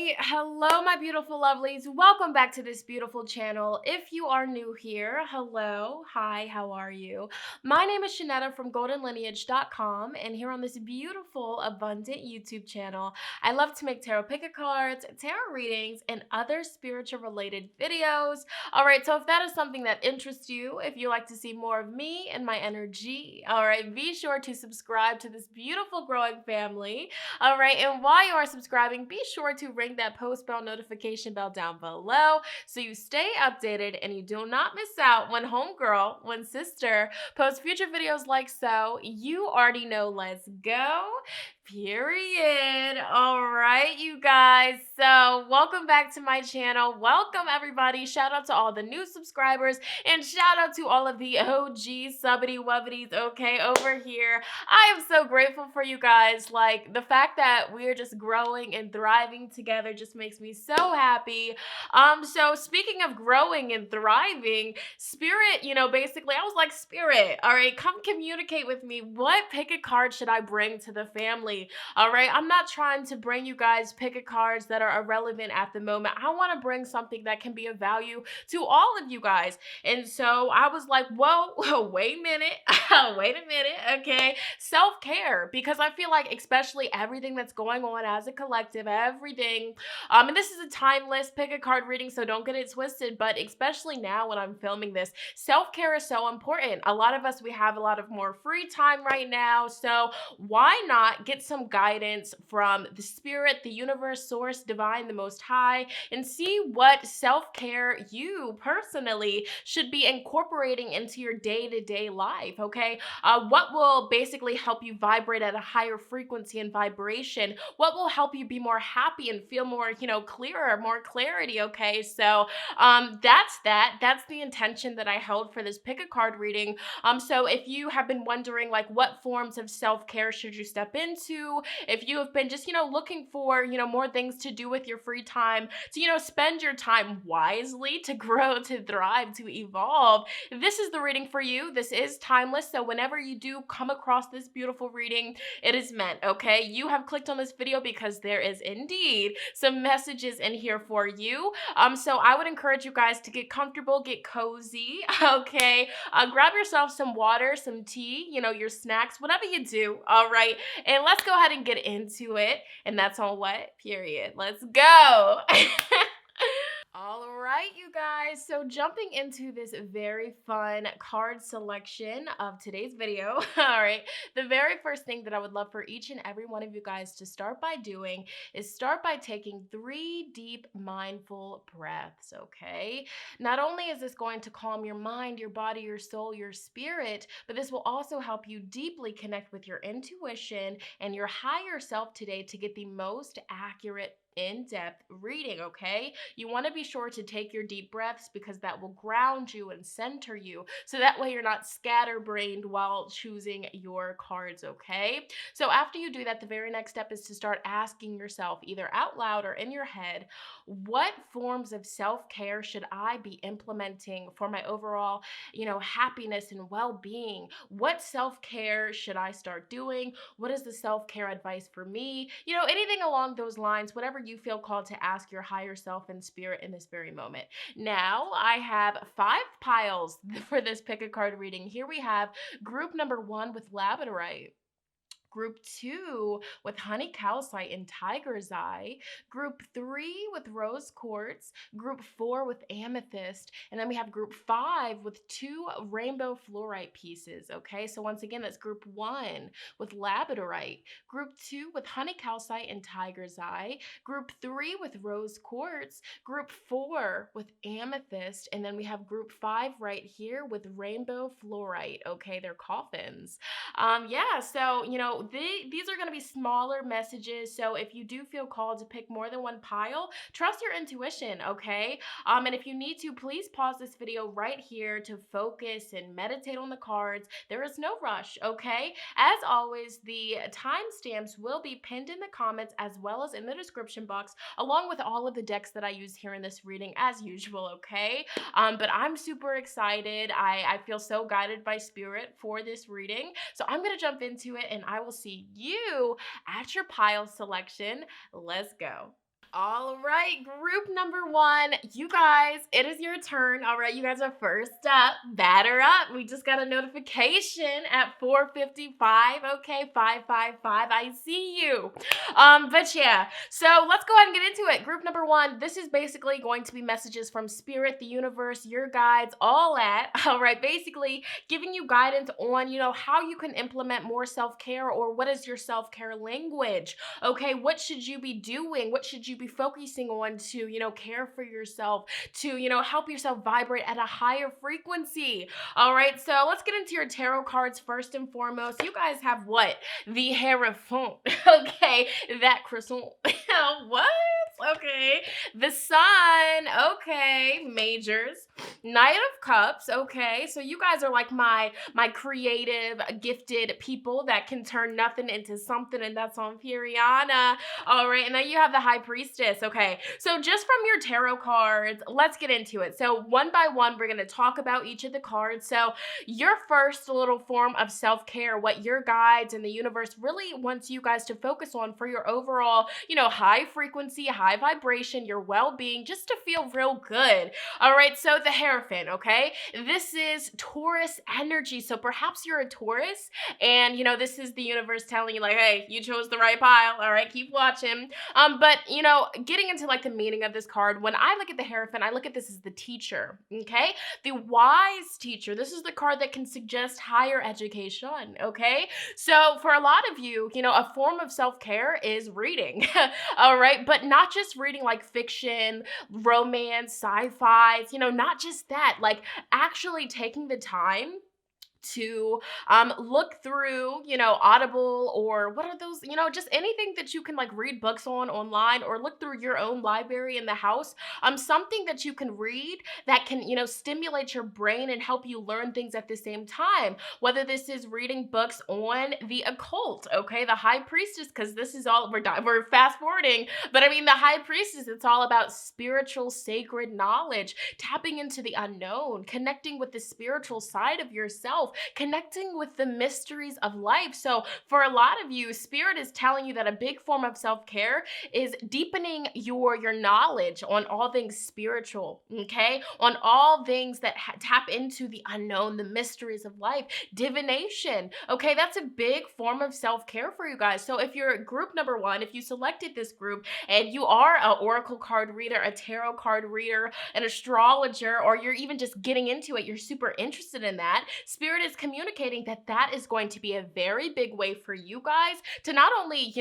right, hello my beautiful lovelies. Welcome back to this beautiful channel. If you are new here, hello, hi, how are you? My name is Shonnetta from goldenlineage.com, and here on this beautiful, abundant YouTube channel, I love to make tarot pick a cards, tarot readings, and other spiritual related videos. All right, so if that is something that interests you, if you like to see more of me and my energy, all right, be sure to subscribe to this beautiful growing family. All right, and while you are subscribing, be sure to ring that post bell notification bell down below so you stay updated and you do not miss out when homegirl, when sister posts future videos like so. You already know, let's go. Period. All right, you guys. So, welcome back to my channel. Welcome, everybody. Shout out to all the new subscribers and shout out to all of the OG subbity wubbities, okay, over here. I am so grateful for you guys. Like, the fact that we're just growing and thriving together just makes me so happy. So speaking of growing and thriving, Spirit, basically I was like, Spirit, all right, come communicate with me. What pick a card should I bring to the family? All right, I'm not trying to bring you guys pick a cards that are irrelevant at the moment. I want to bring something that can be of value to all of you guys. And so I was like, whoa, wait a minute, okay? Self-care, because I feel like especially everything that's going on as a collective, everything, and this is a timeless pick a card reading, so don't get it twisted, but especially now when I'm filming this, self-care is so important. A lot of us, we have a lot of more free time right now, so why not get some guidance from the spirit, the universe, source, divine, the most high, and see what self-care you personally should be incorporating into your day-to-day life, okay? What will basically help you vibrate at a higher frequency and vibration? What will help you be more happy and feel more, clearer, more clarity, okay? So that's the intention that I held for this pick a card reading. So if you have been wondering, like, what forms of self-care should you step into, if you have been just, looking for, more things to do with your free time, to, spend your time wisely, to grow, to thrive, to evolve, this is the reading for you. This is timeless, so whenever you do come across this beautiful reading, it is meant, okay? You have clicked on this video because there is indeed some messages in here for you. So I would encourage you guys to get comfortable, get cozy, okay? Grab yourself some water, some tea, your snacks, whatever you do, all right? And let's go ahead and get into it. And that's on what? Period. Let's go. All right, you guys, so jumping into this very fun card selection of today's video, all right, the very first thing that I would love for each and every one of you guys to start by doing is start by taking 3 deep mindful breaths, okay? Not only is this going to calm your mind, your body, your soul, your spirit, but this will also help you deeply connect with your intuition and your higher self today to get the most accurate in-depth reading, okay? You want to be sure to take your deep breaths because that will ground you and center you, so that way you're not scatterbrained while choosing your cards, okay? So after you do that, the very next step is to start asking yourself, either out loud or in your head, what forms of self-care should I be implementing for my overall, happiness and well-being? What self-care should I start doing? What is the self-care advice for me? Anything along those lines, whatever you feel called to ask your higher self and spirit in this very moment. Now, I have 5 piles for this pick a card reading. Here we have group number 1 with labradorite. Group 2 with honey calcite and tiger's eye, group 3 with rose quartz, group 4 with amethyst, and then we have group 5 with 2 rainbow fluorite pieces, okay? So once again, that's group 1 with labradorite, group 2 with honey calcite and tiger's eye, group 3 with rose quartz, group 4 with amethyst, and then we have group 5 right here with rainbow fluorite, okay? They're coffins. Yeah, so, these are going to be smaller messages, so if you do feel called to pick more than one pile, trust your intuition, okay? And if you need to, please pause this video right here to focus and meditate on the cards. There is no rush, okay? As always, the timestamps will be pinned in the comments as well as in the description box, along with all of the decks that I use here in this reading as usual, okay? But I'm super excited. I feel so guided by spirit for this reading, so I'm going to jump into it and I will see you at your pile selection. Let's go. All right, group number one, you guys, it is your turn. All right, you guys are first up. Batter up. We just got a notification at 4:55. Okay, 555. I see you. But yeah, so let's go ahead and get into it. Group number one, this is basically going to be messages from Spirit, the universe, your guides, all at. All right, basically giving you guidance on, how you can implement more self-care or what is your self-care language. Okay, what should you be doing? What should you be focusing on to, care for yourself, to, help yourself vibrate at a higher frequency? All right, so let's get into your tarot cards first and foremost. You guys have what? The Hierophant. Okay, that croissant. What? Okay. The Sun. Okay. Majors. Knight of Cups. Okay. So you guys are like my creative, gifted people that can turn nothing into something, and that's on Piriana. All right. And then you have the High Priestess. Okay. So just from your tarot cards, let's get into it. So one by one, we're going to talk about each of the cards. So your first little form of self-care, what your guides and the universe really wants you guys to focus on for your overall, high frequency, high vibration, your well-being, just to feel real good. All right, so the Hierophant, okay? This is Taurus energy. So perhaps you're a Taurus and, this is the universe telling you like, hey, you chose the right pile. All right, keep watching. But, getting into like the meaning of this card, when I look at the Hierophant, I look at this as the teacher, okay? The wise teacher. This is the card that can suggest higher education, okay? So for a lot of you, a form of self-care is reading, all right? But not just reading like fiction, romance, sci-fi, not just that, like actually taking the time to look through, Audible or what are those, just anything that you can like read books on online or look through your own library in the house, something that you can read that can, stimulate your brain and help you learn things at the same time. Whether this is reading books on the occult, okay, the High Priestess, because this is all, we're fast forwarding, but I mean, the High Priestess, it's all about spiritual, sacred knowledge, tapping into the unknown, connecting with the spiritual side of yourself, connecting with the mysteries of life. So for a lot of you, Spirit is telling you that a big form of self-care is deepening your knowledge on all things spiritual, okay? On all things that tap into the unknown, the mysteries of life, divination, okay? That's a big form of self-care for you guys. So if you're group number one, if you selected this group and you are an oracle card reader, a tarot card reader, an astrologer, or you're even just getting into it, you're super interested in that, Spirit is communicating that that is going to be a very big way for you guys to not only,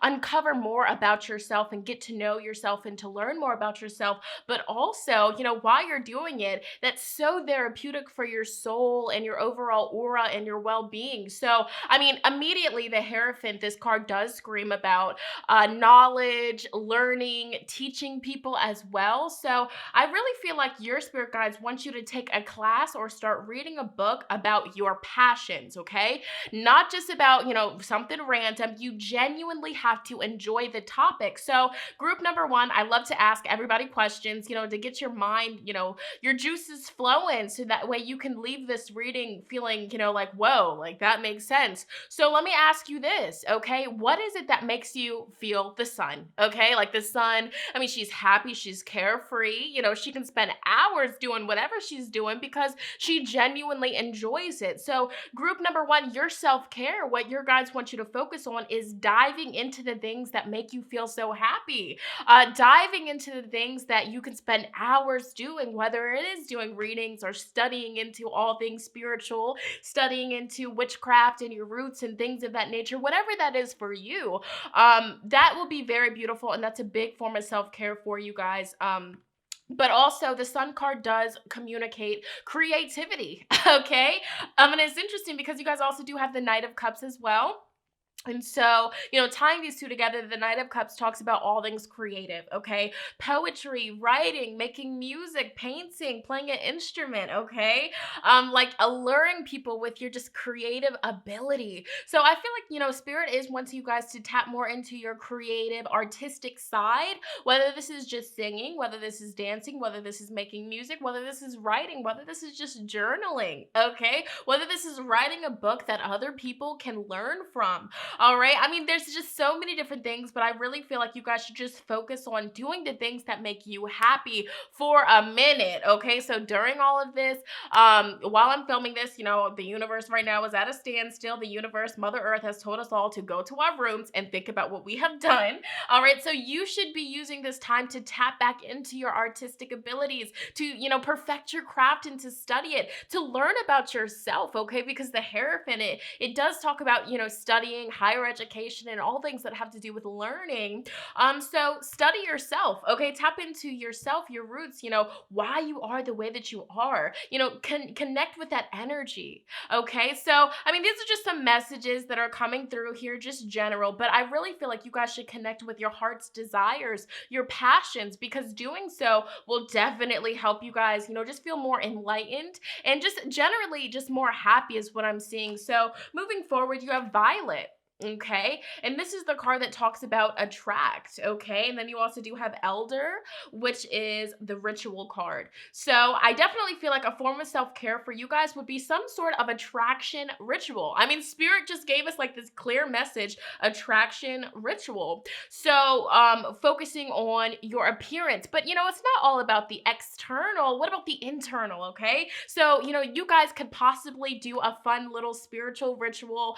uncover more about yourself and get to know yourself and to learn more about yourself, but also, while you're doing it, that's so therapeutic for your soul and your overall aura and your well-being. So, I mean, immediately the Hierophant, this card does scream about knowledge, learning, teaching people as well. So I really feel like your spirit guides want you to take a class or start reading a book about your passions, okay? Not just about, something random. You genuinely have to enjoy the topic. So group number one, I love to ask everybody questions, to get your mind, your juices flowing so that way you can leave this reading feeling, like, whoa, like that makes sense. So let me ask you this, okay? What is it that makes you feel the Sun, okay? Like the Sun, I mean, she's happy, she's carefree, she can spend hours doing whatever she's doing because she genuinely enjoys it. So group number one, your self-care, what your guides want you to focus on is diving into the things that make you feel so happy, diving into the things that you can spend hours doing, whether it is doing readings or studying into all things spiritual, studying into witchcraft and your roots and things of that nature, whatever that is for you, that will be very beautiful, and that's a big form of self-care for you guys. But also the Sun card does communicate creativity, okay? And it's interesting because you guys also do have the Knight of Cups as well. And so, tying these two together, the Knight of Cups talks about all things creative, okay? Poetry, writing, making music, painting, playing an instrument, okay? Like alluring people with your just creative ability. So I feel like, Spirit is wants you guys to tap more into your creative, artistic side, whether this is just singing, whether this is dancing, whether this is making music, whether this is writing, whether this is just journaling, okay? Whether this is writing a book that other people can learn from. All right. I mean, there's just so many different things, but I really feel like you guys should just focus on doing the things that make you happy for a minute. Okay. So during all of this, while I'm filming this, the universe right now is at a standstill. The universe, Mother Earth, has told us all to go to our rooms and think about what we have done. All right. So you should be using this time to tap back into your artistic abilities, to, perfect your craft and to study it, to learn about yourself. Okay. Because the Hierophant, it does talk about, studying, higher education, and all things that have to do with learning. So study yourself. Okay. Tap into yourself, your roots, why you are the way that you are, connect with that energy. Okay. So, I mean, these are just some messages that are coming through here, just general, but I really feel like you guys should connect with your heart's desires, your passions, because doing so will definitely help you guys, just feel more enlightened and just generally just more happy is what I'm seeing. So moving forward, you have Violet. Okay, and this is the card that talks about attract. Okay, and then you also do have Elder, which is the ritual card. So I definitely feel like a form of self-care for you guys would be some sort of attraction ritual. I mean, Spirit just gave us like this clear message, attraction ritual. So focusing on your appearance, but it's not all about the external. What about the internal? Okay, so you guys could possibly do a fun little spiritual ritual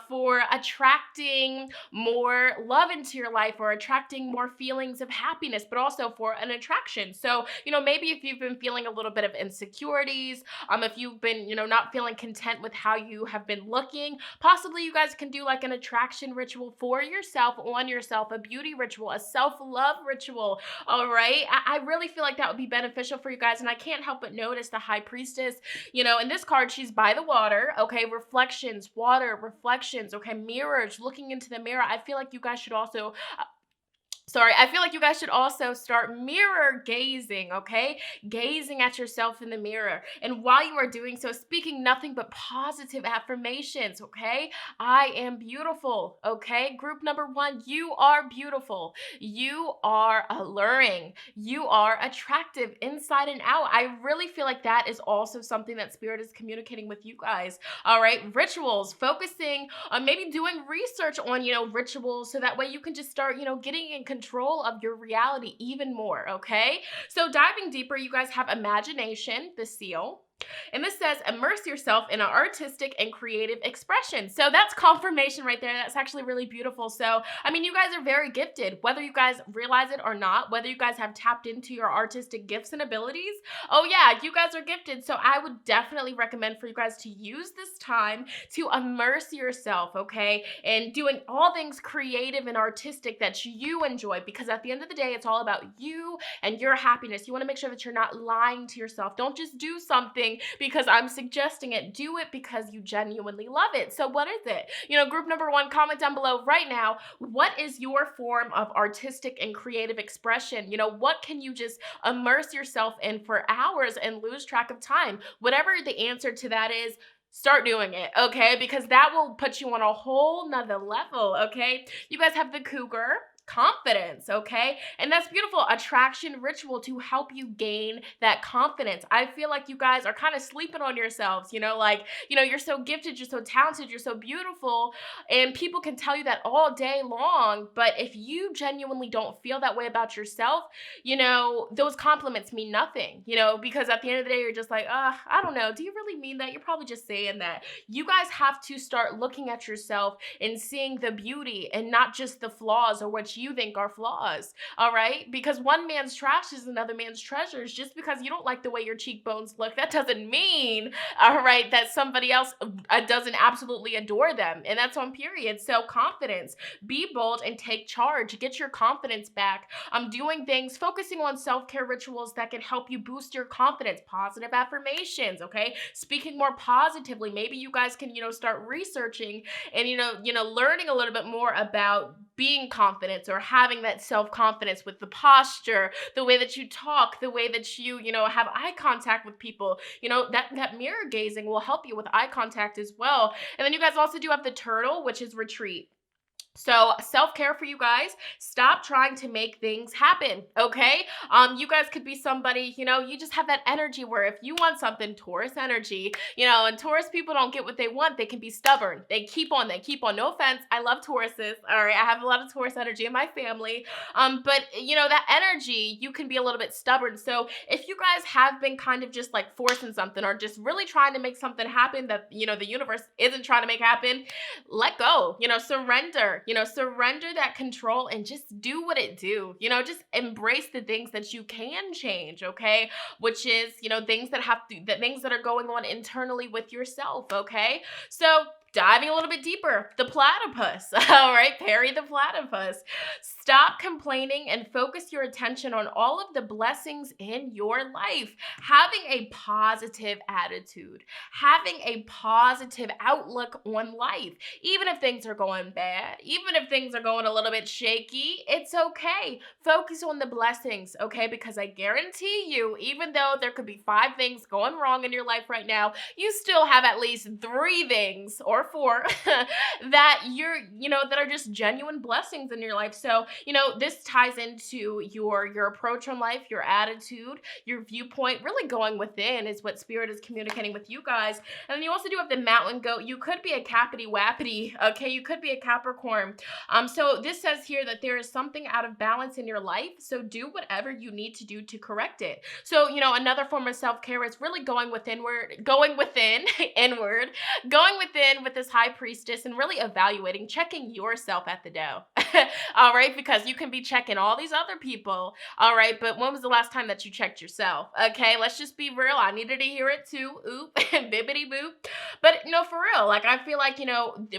for attracting more love into your life, or attracting more feelings of happiness, but also for an attraction. So, maybe if you've been feeling a little bit of insecurities, if you've been, not feeling content with how you have been looking, possibly you guys can do like an attraction ritual for yourself, on yourself, a beauty ritual, a self-love ritual. All right. I really feel like that would be beneficial for you guys. And I can't help but notice the High Priestess, in this card, she's by the water. Okay. Reflections, water, reflections. Okay. Mirrors, looking into the mirror. I feel like you guys should also I feel like you guys should also start mirror gazing, okay? Gazing at yourself in the mirror. And while you are doing so, speaking nothing but positive affirmations, okay? I am beautiful, okay? Group number 1, you are beautiful. You are alluring. You are attractive inside and out. I really feel like that is also something that Spirit is communicating with you guys, all right? Rituals, focusing on maybe doing research on, rituals, so that way you can just start, getting in control of your reality even more, okay? So diving deeper, you guys have imagination, the seal. And this says, immerse yourself in an artistic and creative expression. So that's confirmation right there. That's actually really beautiful. So, I mean, you guys are very gifted, whether you guys realize it or not, whether you guys have tapped into your artistic gifts and abilities. Oh yeah, you guys are gifted. So I would definitely recommend for you guys to use this time to immerse yourself, okay? And doing all things creative and artistic that you enjoy, because at the end of the day, it's all about you and your happiness. You want to make sure that you're not lying to yourself. Don't just do something because I'm suggesting it. Do it because you genuinely love it. So what is it? Group number 1, comment down below right now. What is your form of artistic and creative expression? What can you just immerse yourself in for hours and lose track of time? Whatever the answer to that is, start doing it, okay? Because that will put you on a whole nother level, okay? You guys have the Cougar. Confidence, okay? And that's beautiful. Attraction ritual to help you gain that confidence. I feel like you guys are kind of sleeping on yourselves, you're so gifted, you're so talented, you're so beautiful, and people can tell you that all day long, but if you genuinely don't feel that way about yourself, those compliments mean nothing, because at the end of the day, you're just like, I don't know, do you really mean that? You're probably just saying that. You guys have to start looking at yourself and seeing the beauty and not just the flaws or what you think are flaws, all right? Because one man's trash is another man's treasures. Just because you don't like the way your cheekbones look, that doesn't mean, all right, that somebody else doesn't absolutely adore them. And that's on period. So confidence, be bold and take charge. Get your confidence back. I'm doing things, focusing on self-care rituals that can help you boost your confidence. Positive affirmations, okay? Speaking more positively. Maybe you guys can, start researching and, learning a little bit more about being confident or having that self-confidence with the posture, the way that you talk, the way that you, have eye contact with people. That mirror gazing will help you with eye contact as well. And then you guys also do have the turtle, which is retreat. So self-care for you guys, stop trying to make things happen, okay? You guys could be somebody, you just have that energy where if you want something, Taurus energy, and Taurus people don't get what they want, they can be stubborn. They keep on. No offense, I love Tauruses, all right? I have a lot of Taurus energy in my family, but that energy, you can be a little bit stubborn. So if you guys have been kind of just like forcing something or just really trying to make something happen that, the universe isn't trying to make happen, let go, surrender that control and just do what it do, just embrace the things that you can change, okay? Which is, things that are going on internally with yourself, okay? So diving a little bit deeper, the platypus, all right, Perry the platypus. Stop complaining and focus your attention on all of the blessings in your life. Having a positive attitude, having a positive outlook on life. Even if things are going bad, even if things are going a little bit shaky, it's okay. Focus on the blessings, okay? Because I guarantee you, even though there could be 5 things going wrong in your life right now, you still have at least 3 things or 4 that that are just genuine blessings in your life. So, this ties into your approach on life, your attitude, your viewpoint, really going within is what Spirit is communicating with you guys. And then you also do have the mountain goat. You could be a cappity wappity, okay? You could be a Capricorn. So this says here that there is something out of balance in your life, so do whatever you need to do to correct it. So, another form of self-care is really going within, inward, going within with this high priestess and really evaluating, checking yourself at the door. All right, because you can be checking all these other people, all right, but when was the last time that you checked yourself? Okay, let's just be real. I needed to hear it too. Oop, bibbity boop. But for real, like I feel like,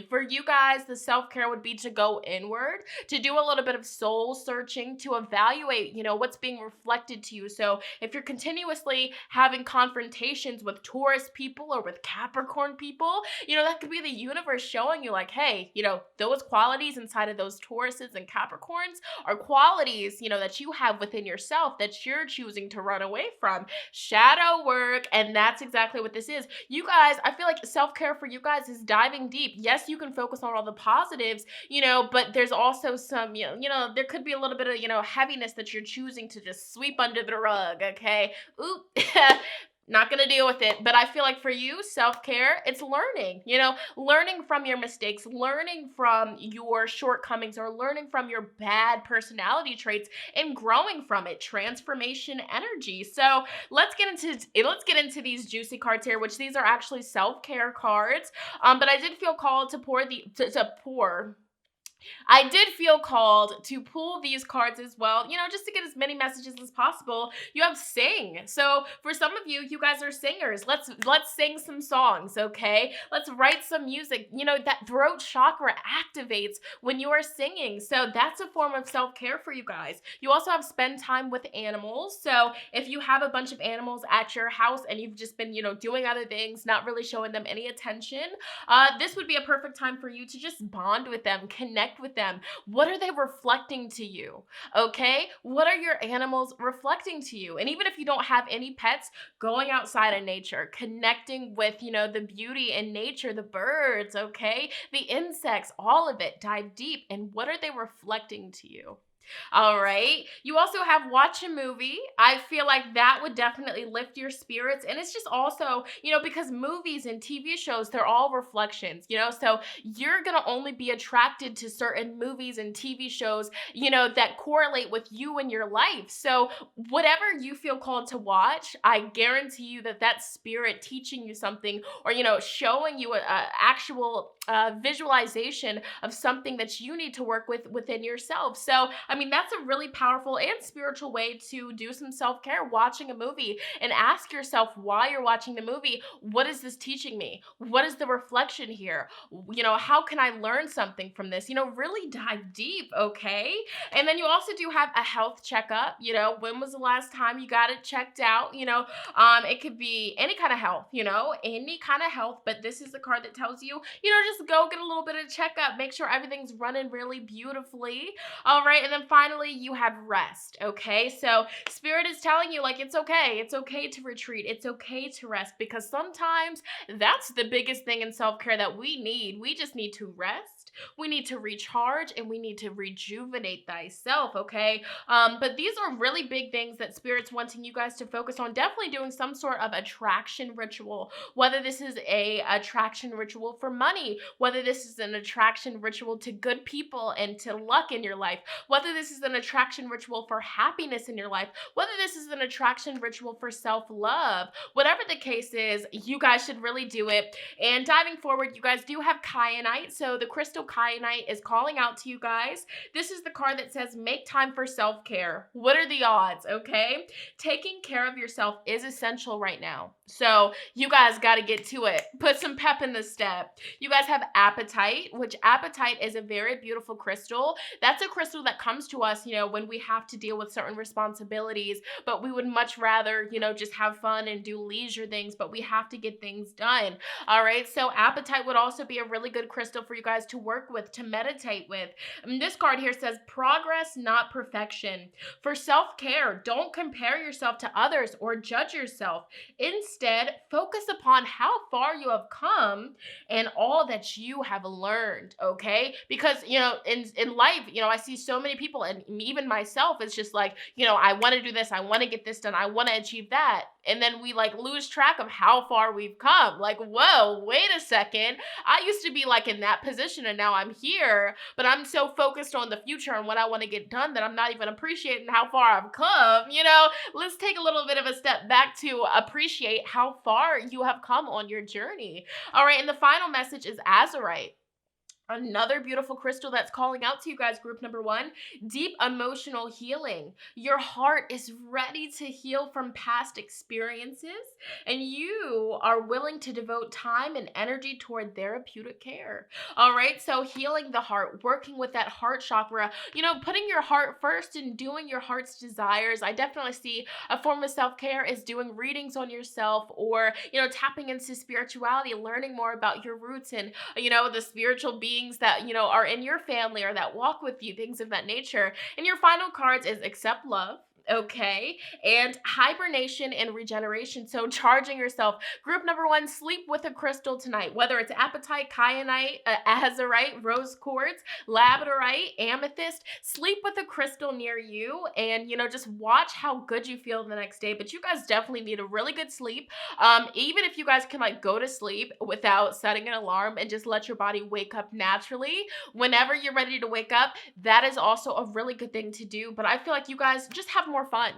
for you guys, the self-care would be to go inward, to do a little bit of soul searching, to evaluate, what's being reflected to you. So if you're continuously having confrontations with Taurus people or with Capricorn people, that could be the universe showing you like, hey, those qualities inside of those Tauruses and Capricorns are qualities, that you have within yourself that you're choosing to run away from. Shadow work. And that's exactly what this is. You guys, I feel like self-care for you guys is diving deep. Yes, you can focus on all the positives, but there's also some, there could be a little bit of, heaviness that you're choosing to just sweep under the rug, okay? Oop. Not going to deal with it. But I feel like for you, self-care, it's learning, learning from your mistakes, learning from your shortcomings, or learning from your bad personality traits and growing from it. Transformation energy. So let's get into these juicy cards here, which these are actually self-care cards. But I did feel called to I did feel called to pull these cards as well, just to get as many messages as possible. You have sing. So for some of you, you guys are singers. Let's sing some songs, okay? Let's write some music. That throat chakra activates when you are singing. So that's a form of self-care for you guys. You also have spend time with animals. So if you have a bunch of animals at your house and you've just been, doing other things, not really showing them any attention, this would be a perfect time for you to just bond with them, connect with them. What are they reflecting to you? Okay? What are your animals reflecting to you? And even if you don't have any pets, going outside in nature, connecting with, the beauty in nature, the birds, okay? The insects, all of it. Dive deep. And what are they reflecting to you? All right. You also have watch a movie. I feel like that would definitely lift your spirits. And it's just also, because movies and TV shows, they're all reflections, so you're going to only be attracted to certain movies and TV shows, that correlate with you and your life. So whatever you feel called to watch, I guarantee you that spirit teaching you something or, showing you a actual visualization of something that you need to work with within yourself. So, that's a really powerful and spiritual way to do some self-care, watching a movie, and ask yourself while you're watching the movie, what is this teaching me? What is the reflection here? How can I learn something from this? Really dive deep, okay? And then you also do have a health checkup. When was the last time you got it checked out? It could be any kind of health, any kind of health, but this is the card that tells you, just go get a little bit of checkup, make sure everything's running really beautifully. All right. And then then finally, you have rest, okay? So Spirit is telling you, like, it's okay. It's okay to retreat. It's okay to rest, because sometimes that's the biggest thing in self-care that we need. We just need to rest. We need to recharge, and we need to rejuvenate thyself, okay? But these are really big things that Spirit's wanting you guys to focus on. Definitely doing some sort of attraction ritual, whether this is a attraction ritual for money, whether this is an attraction ritual to good people and to luck in your life, whether this is an attraction ritual for happiness in your life, whether this is an attraction ritual for self-love. Whatever the case is, you guys should really do it. And diving forward, you guys do have kyanite. So the crystal kyanite is calling out to you guys. This is the card that says, make time for self-care. What are the odds, okay? Taking care of yourself is essential right now. So you guys got to get to it. Put some pep in the step. You guys have apatite, which apatite is a very beautiful crystal. That's a crystal that comes to us, when we have to deal with certain responsibilities, but we would much rather, just have fun and do leisure things, but we have to get things done. All right. So apatite would also be a really good crystal for you guys to work with, to meditate with. And this card here says progress, not perfection. For self-care, don't compare yourself to others or judge yourself. Instead, focus upon how far you have come and all that you have learned, okay? Because, in life, I see so many people, and even myself, it's just like, I want to do this, I want to get this done, I want to achieve that. And then we lose track of how far we've come. Like, whoa, wait a second. I used to be in that position, and now I'm here, but I'm so focused on the future and what I want to get done that I'm not even appreciating how far I've come. Let's take a little bit of a step back to appreciate how far you have come on your journey. All right, and the final message is azurite. Another beautiful crystal that's calling out to you guys, group number 1, deep emotional healing. Your heart is ready to heal from past experiences, and you are willing to devote time and energy toward therapeutic care. All right, so healing the heart, working with that heart chakra, putting your heart first and doing your heart's desires. I definitely see a form of self-care is doing readings on yourself, or, tapping into spirituality, learning more about your roots and, the spiritual beings that, are in your family or that walk with you, things of that nature. And your final cards is accept love, okay, and hibernation and regeneration. So charging yourself. Group number 1, sleep with a crystal tonight, whether it's apatite, kyanite, azurite, rose quartz, labradorite, amethyst. Sleep with a crystal near you, and just watch how good you feel the next day. But you guys definitely need a really good sleep. Even if you guys can go to sleep without setting an alarm and just let your body wake up naturally whenever you're ready to wake up, that is also a really good thing to do. But I feel like you guys just have more fun.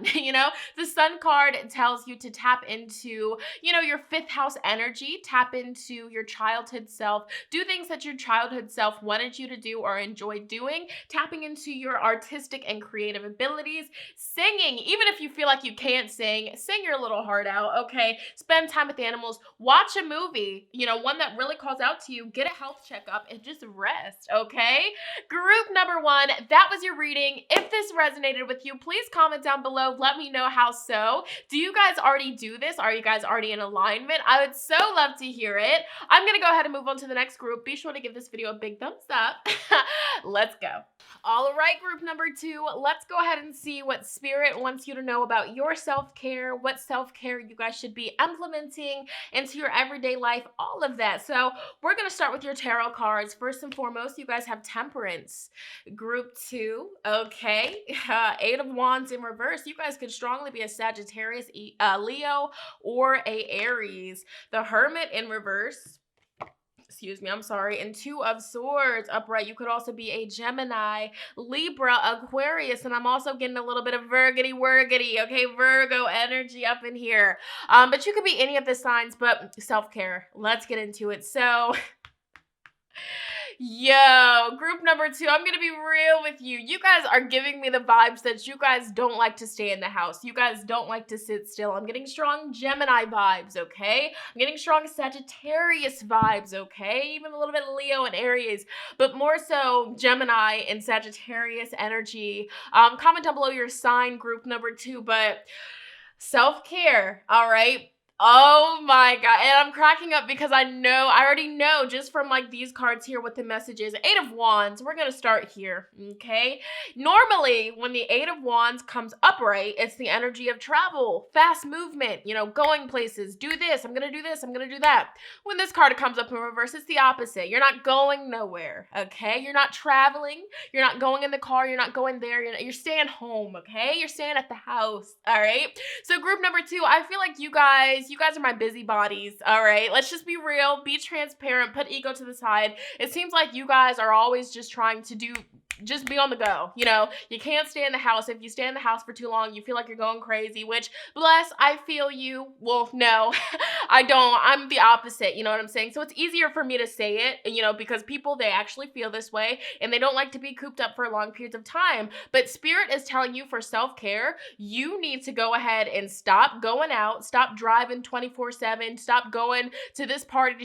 The sun card tells you to tap into, your 5th house energy, tap into your childhood self, do things that your childhood self wanted you to do or enjoyed doing, tapping into your artistic and creative abilities, singing, even if you feel like you can't sing your little heart out, okay? Spend time with animals, watch a movie, one that really calls out to you, get a health checkup, and just rest, okay? Group number 1, that was your reading. If this resonated with you, please comment down below. Let me know how so. Do you guys already do this? Are you guys already in alignment? I would so love to hear it. I'm going to go ahead and move on to the next group. Be sure to give this video a big thumbs up. Let's go. All right, group number 2, let's go ahead and see what Spirit wants you to know about your self-care, what self-care you guys should be implementing into your everyday life, all of that. So we're going to start with your tarot cards. First and foremost, you guys have Temperance. Group 2, okay. 8 of Wands in reverse. You guys could strongly be a Sagittarius, Leo, or a Aries. The Hermit in reverse. Excuse me, I'm sorry. And 2 of Swords upright. You could also be a Gemini, Libra, Aquarius, and I'm also getting a little bit of Virgity, okay? Virgo energy up in here. But you could be any of the signs, but self-care. Let's get into it. So Yo, group number 2, I'm gonna be real with you. You guys are giving me the vibes that you guys don't like to stay in the house. You guys don't like to sit still. I'm getting strong Gemini vibes, okay? I'm getting strong Sagittarius vibes, okay? Even a little bit of Leo and Aries, but more so Gemini and Sagittarius energy. Comment down below your sign, group number 2, but self-care, all right? Oh my God. And I'm cracking up because I already know just from like these cards here what the message is. Eight of Wands. We're going to start here. Okay. Normally, when the Eight of Wands comes upright, it's the energy of travel, fast movement, going places, do this. I'm going to do this. I'm going to do that. When this card comes up in reverse, it's the opposite. You're not going nowhere. Okay. You're not traveling. You're not going in the car. You're not going there. You're staying home. Okay. You're staying at the house. All right. So group number two, I feel like you guys are my busybodies, all right? Let's just be real, be transparent, put ego to the side. It seems like you guys are always just trying to just be on the go. You can't stay in the house. If you stay in the house for too long, you feel like you're going crazy, which, bless, I feel you. Well, no, I don't. I'm the opposite, you know what I'm saying? So it's easier for me to say it, because people, they actually feel this way, and they don't like to be cooped up for long periods of time. But Spirit is telling you for self-care, you need to go ahead and stop going out, stop driving 24/7, stop going to this party,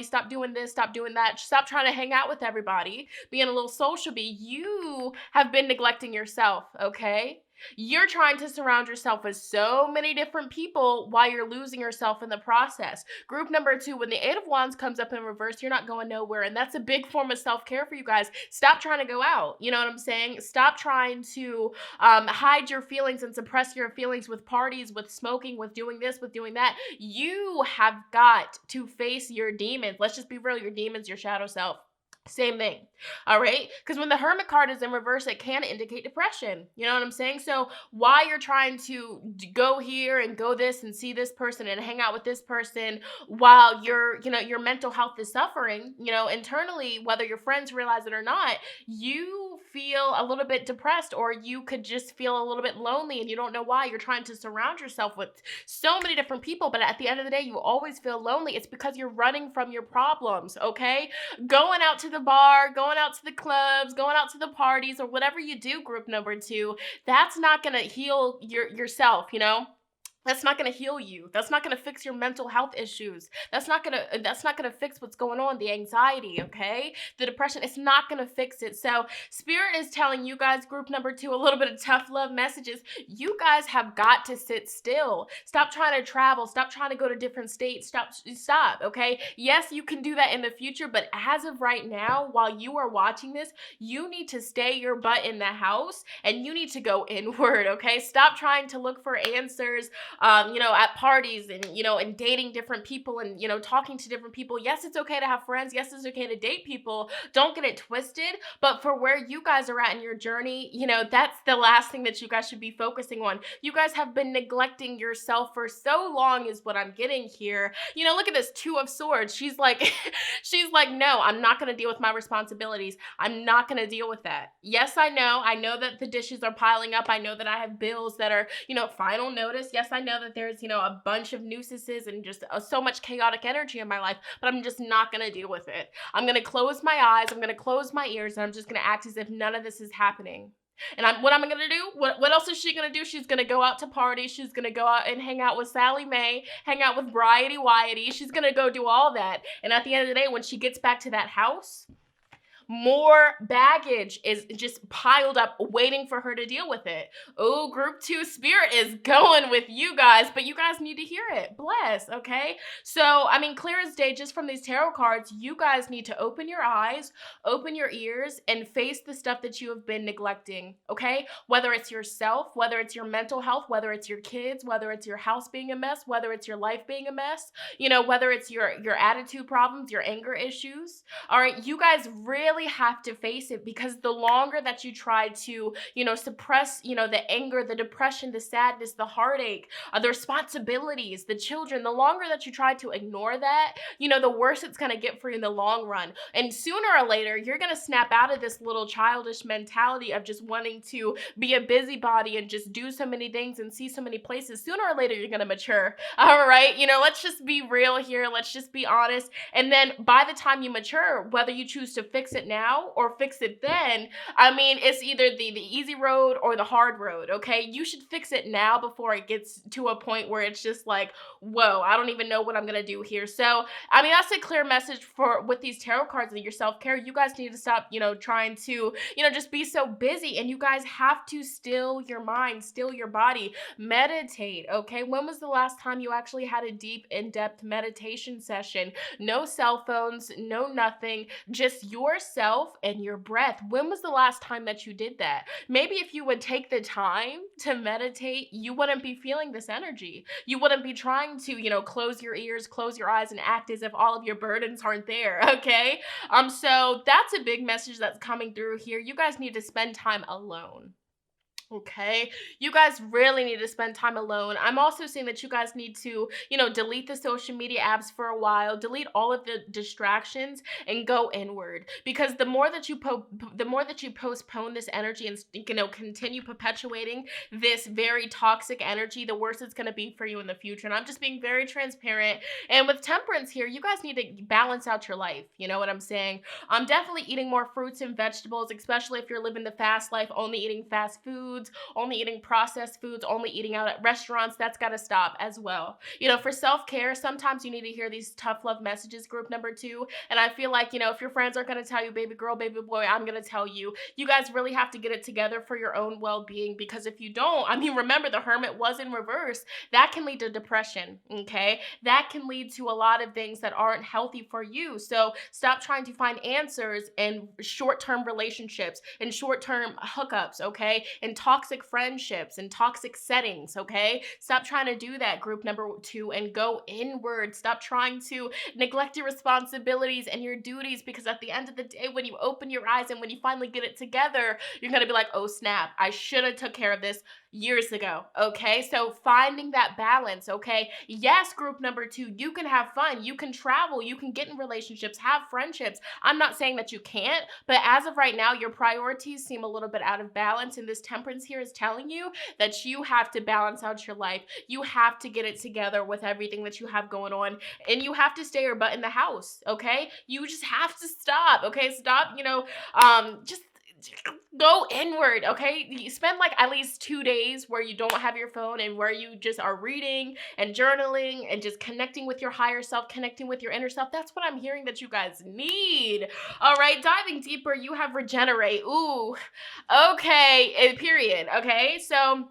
stop doing this, stop doing that, stop trying to hang out with everybody, being a little social bee. You have been neglecting yourself, okay? You're trying to surround yourself with so many different people while you're losing yourself in the process. Group number two, when the Eight of Wands comes up in reverse, you're not going nowhere. And that's a big form of self-care for you guys. Stop trying to go out. You know what I'm saying? Stop trying to hide your feelings and suppress your feelings with parties, with smoking, with doing this, with doing that. You have got to face your demons. Let's just be real. Your demons, your shadow self. Same thing. All right. Because when the Hermit card is in reverse, it can indicate depression. You know what I'm saying? So while you're trying to go here and go this and see this person and hang out with this person while your mental health is suffering, internally, whether your friends realize it or not, you feel a little bit depressed, or you could just feel a little bit lonely and you don't know why. You're trying to surround yourself with so many different people, but at the end of the day, you always feel lonely. It's because you're running from your problems. Okay. Going out to the bar, going out to the clubs, going out to the parties, or whatever you do, group number two, that's not going to heal yourself, That's not going to heal you. That's not going to fix your mental health issues. That's not going to fix what's going on, the anxiety, okay? The depression, it's not going to fix it. So Spirit is telling you guys, group number two, a little bit of tough love messages. You guys have got to sit still. Stop trying to travel. Stop trying to go to different states. Stop, okay? Yes, you can do that in the future, but as of right now, while you are watching this, you need to stay your butt in the house and you need to go inward, okay? Stop trying to look for answers at parties and dating different people and, talking to different people. Yes, it's okay to have friends. Yes, it's okay to date people. Don't get it twisted. But for where you guys are at in your journey, that's the last thing that you guys should be focusing on. You guys have been neglecting yourself for so long is what I'm getting here. Look at this Two of Swords. She's like, no, I'm not going to deal with my responsibilities. I'm not going to deal with that. Yes, I know that the dishes are piling up. I know that I have bills that are, final notice. Yes, I know that there's, a bunch of nuisances and just so much chaotic energy in my life, but I'm just not going to deal with it. I'm going to close my eyes. I'm going to close my ears, and I'm just going to act as if none of this is happening. And what am I going to do? What else is she going to do? She's going to go out to parties. She's going to go out and hang out with Sally Mae, hang out with Bridie Whitey. She's going to go do all that. And at the end of the day, when she gets back to that house, more baggage is just piled up waiting for her to deal with it. Oh, group two, Spirit is going with you guys, but you guys need to hear it. Bless, okay? So, clear as day, just from these tarot cards, you guys need to open your eyes, open your ears, and face the stuff that you have been neglecting, okay? Whether it's yourself, whether it's your mental health, whether it's your kids, whether it's your house being a mess, whether it's your life being a mess, whether it's your attitude problems, your anger issues, all right? You guys really have to face it, because the longer that you try to, suppress, the anger, the depression, the sadness, the heartache, the responsibilities, the children, the longer that you try to ignore that, the worse it's going to get for you in the long run. And sooner or later, you're going to snap out of this little childish mentality of just wanting to be a busybody and just do so many things and see so many places. Sooner or later, you're going to mature. All right. Let's just be real here. Let's just be honest. And then by the time you mature, whether you choose to fix it now or fix it then, I mean, it's either the easy road or the hard road, okay? You should fix it now before it gets to a point where it's just like, whoa, I don't even know what I'm gonna do here. So, I mean, that's a clear message for with these tarot cards and your self-care. You guys need to stop, trying to, just be so busy, and you guys have to still your mind, still your body, meditate, okay? When was the last time you actually had a deep, in-depth meditation session? No cell phones, no nothing, just yourself and your breath. When was the last time that you did that? Maybe if you would take the time to meditate, you wouldn't be feeling this energy. You wouldn't be trying to, close your ears, close your eyes, and act as if all of your burdens aren't there, okay? So that's a big message that's coming through here. You guys need to spend time alone. Okay, you guys really need to spend time alone. I'm also saying that you guys need to, delete the social media apps for a while, delete all of the distractions, and go inward. Because the more that you postpone this energy and continue perpetuating this very toxic energy, the worse it's going to be for you in the future. And I'm just being very transparent. And with temperance here, you guys need to balance out your life. You know what I'm saying? I'm definitely eating more fruits and vegetables, especially if you're living the fast life, only eating fast foods, only eating processed foods, only eating out at restaurants. That's got to stop as well. For self-care, sometimes you need to hear these tough love messages, group number 2. And I feel like, if your friends aren't going to tell you, baby girl, baby boy, I'm going to tell you, you guys really have to get it together for your own well-being. Because if you don't, I mean, remember the Hermit was in reverse. That can lead to depression, okay? That can lead to a lot of things that aren't healthy for you. So stop trying to find answers in short-term relationships and short-term hookups, okay? And toxic friendships and toxic settings, okay? Stop trying to do that, group number 2, and go inward. Stop trying to neglect your responsibilities and your duties, because at the end of the day, when you open your eyes and when you finally get it together, you're gonna be like, oh snap, I should have took care of this years ago, okay? So finding that balance, okay? Yes, group number 2, you can have fun, you can travel, you can get in relationships, have friendships. I'm not saying that you can't, but as of right now, your priorities seem a little bit out of balance, and this temperance here is telling you that you have to balance out your life. You have to get it together with everything that you have going on, and you have to stay your butt in the house, okay? You just have to stop, okay? Stop, just go inward, okay? You spend like at least 2 days where you don't have your phone and where you just are reading and journaling and just connecting with your higher self, connecting with your inner self. That's what I'm hearing that you guys need. All right, diving deeper, you have regenerate. Ooh, okay, period, okay? So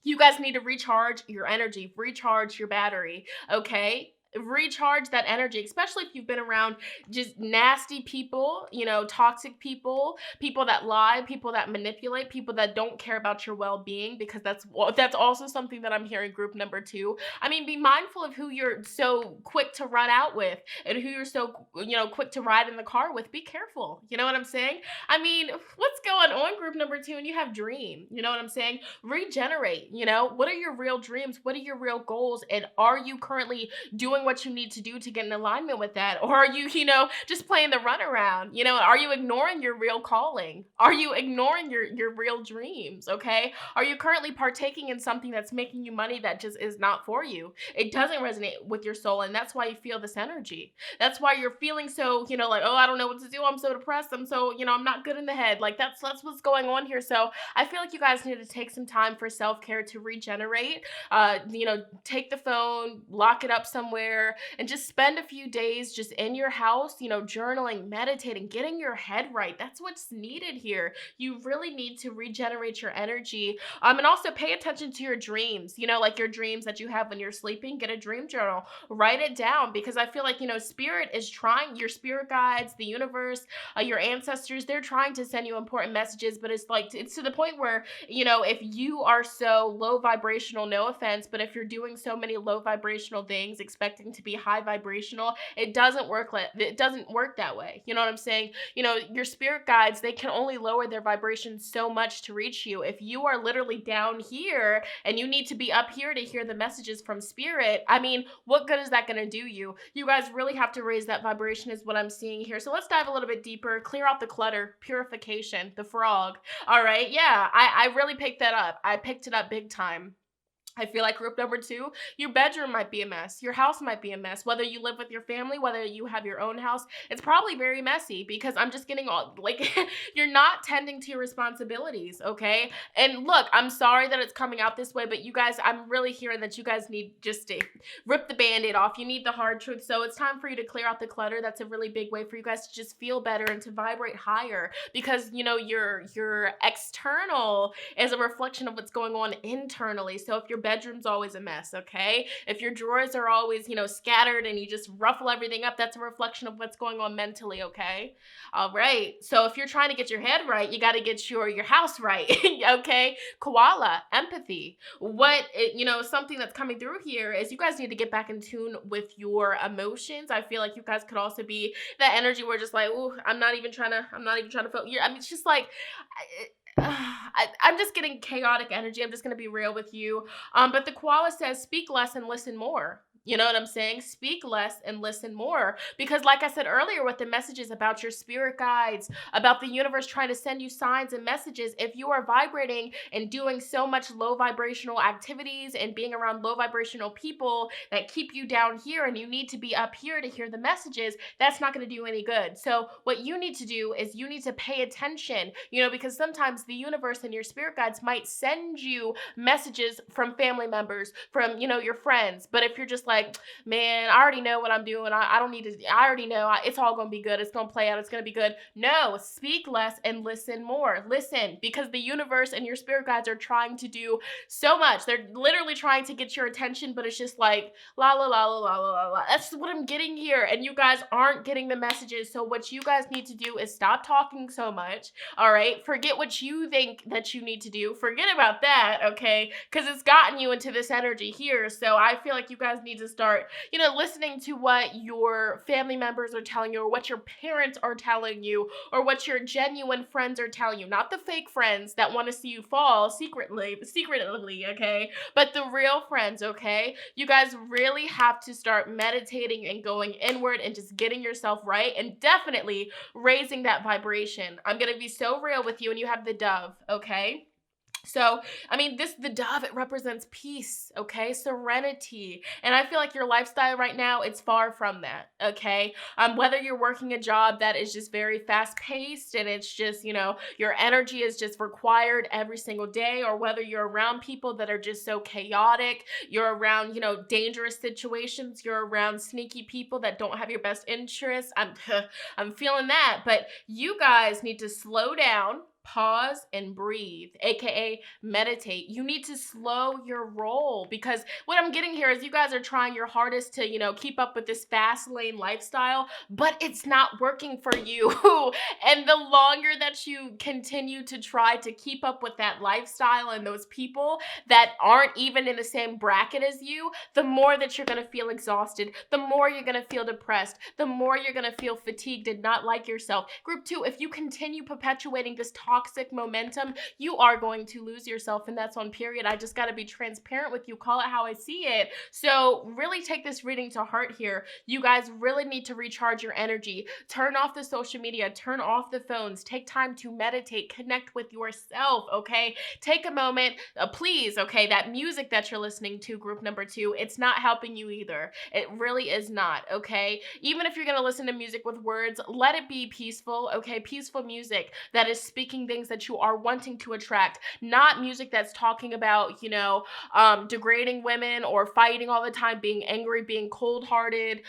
you guys need to recharge your energy, recharge your battery, okay? Recharge that energy, especially if you've been around just nasty people, toxic people, people that lie, people that manipulate, people that don't care about your well-being, because that's also something that I'm hearing, group number 2. I mean, be mindful of who you're so quick to run out with and who you're so, quick to ride in the car with. Be careful. You know what I'm saying? I mean, what's going on, group number 2? And you have dream. You know what I'm saying? Regenerate. What are your real dreams? What are your real goals? And are you currently doing what you need to do to get in alignment with that? Or are you, just playing the runaround? Are you ignoring your real calling? Are you ignoring your real dreams? Okay. Are you currently partaking in something that's making you money that just is not for you? It doesn't resonate with your soul, and that's why you feel this energy. That's why you're feeling so, like, oh, I don't know what to do. I'm so depressed. I'm so, I'm not good in the head. Like that's what's going on here. So I feel like you guys need to take some time for self-care to regenerate. Take the phone, lock it up somewhere, and just spend a few days just in your house, journaling, meditating, getting your head right. That's what's needed here. You really need to regenerate your energy. And also pay attention to your dreams, like your dreams that you have when you're sleeping. Get a dream journal, write it down, because I feel like, spirit is trying, your spirit guides, the universe, your ancestors, they're trying to send you important messages, but it's to the point where, if you are so low vibrational, no offense, but if you're doing so many low vibrational things, expecting to be high vibrational, it doesn't work that way. You know what I'm saying? Your spirit guides, they can only lower their vibration so much to reach you. If you are literally down here and you need to be up here to hear the messages from spirit, I mean, what good is that going to do you? You guys really have to raise that vibration is what I'm seeing here. So let's dive a little bit deeper, clear out the clutter, purification, the frog. All right. Yeah, I really picked that up. I picked it up big time. I feel like group number two, your bedroom might be a mess. Your house might be a mess. Whether you live with your family, whether you have your own house, it's probably very messy because I'm just getting all like, you're not tending to your responsibilities, okay? And look, I'm sorry that it's coming out this way, but you guys, I'm really hearing that you guys need just to rip the band-aid off. You need the hard truth. So it's time for you to clear out the clutter. That's a really big way for you guys to just feel better and to vibrate higher because, your external is a reflection of what's going on internally. So if your bedroom's always a mess, okay? If your drawers are always, scattered and you just ruffle everything up, that's a reflection of what's going on mentally, okay? All right. So if you're trying to get your head right, you got to get your house right, okay? Koala, empathy. Something that's coming through here is you guys need to get back in tune with your emotions. I feel like you guys could also be that energy where just like, ooh, I'm not even trying to feel. I mean, it's just like, I'm just getting chaotic energy. I'm just going to be real with you. But the koala says, speak less and listen more. You know what I'm saying? Speak less and listen more. Because like I said earlier with the messages about your spirit guides, about the universe trying to send you signs and messages, if you are vibrating and doing so much low vibrational activities and being around low vibrational people that keep you down here and you need to be up here to hear the messages, that's not going to do any good. So what you need to do is you need to pay attention, because sometimes the universe and your spirit guides might send you messages from family members, from, your friends. But if you're just like, man, I already know what I'm doing. I don't need to, I already know it's all going to be good. It's going to play out. It's going to be good. No, speak less and listen more. Listen, because the universe and your spirit guides are trying to do so much. They're literally trying to get your attention, but it's just like, la, la, la, la, la, la, la. That's what I'm getting here. And you guys aren't getting the messages. So what you guys need to do is stop talking so much. All right. Forget what you think that you need to do. Forget about that. Okay. Because it's gotten you into this energy here. So I feel like you guys need to start, listening to what your family members are telling you or what your parents are telling you or what your genuine friends are telling you. Not the fake friends that want to see you fall secretly, okay? But the real friends, okay? You guys really have to start meditating and going inward and just getting yourself right and definitely raising that vibration. I'm going to be so real with you, and you have the dove, okay? So, the dove, it represents peace, okay? Serenity. And I feel like your lifestyle right now, it's far from that, okay? Whether you're working a job that is just very fast paced and it's just, your energy is just required every single day, or whether you're around people that are just so chaotic, you're around, dangerous situations, you're around sneaky people that don't have your best interests. I'm feeling that, but you guys need to slow down, pause, and breathe, aka meditate. You need to slow your roll, because what I'm getting here is you guys are trying your hardest to, keep up with this fast lane lifestyle, but it's not working for you. And the longer that you continue to try to keep up with that lifestyle and those people that aren't even in the same bracket as you, the more that you're going to feel exhausted, the more you're going to feel depressed, the more you're going to feel fatigued and not like yourself. Group 2, if you continue perpetuating this toxic momentum, you are going to lose yourself, and that's on period. I just got to be transparent with you, call it how I see it. So really take this reading to heart here. You guys really need to recharge your energy. Turn off the social media, turn off the phones, take time to meditate, connect with yourself, okay? Take a moment, please, okay? That music that you're listening to, group number 2, it's not helping you either. It really is not, okay? Even if you're going to listen to music with words, let it be peaceful, okay? Peaceful music that is speaking things that you are wanting to attract, not music that's talking about, degrading women or fighting all the time, being angry, being cold-hearted,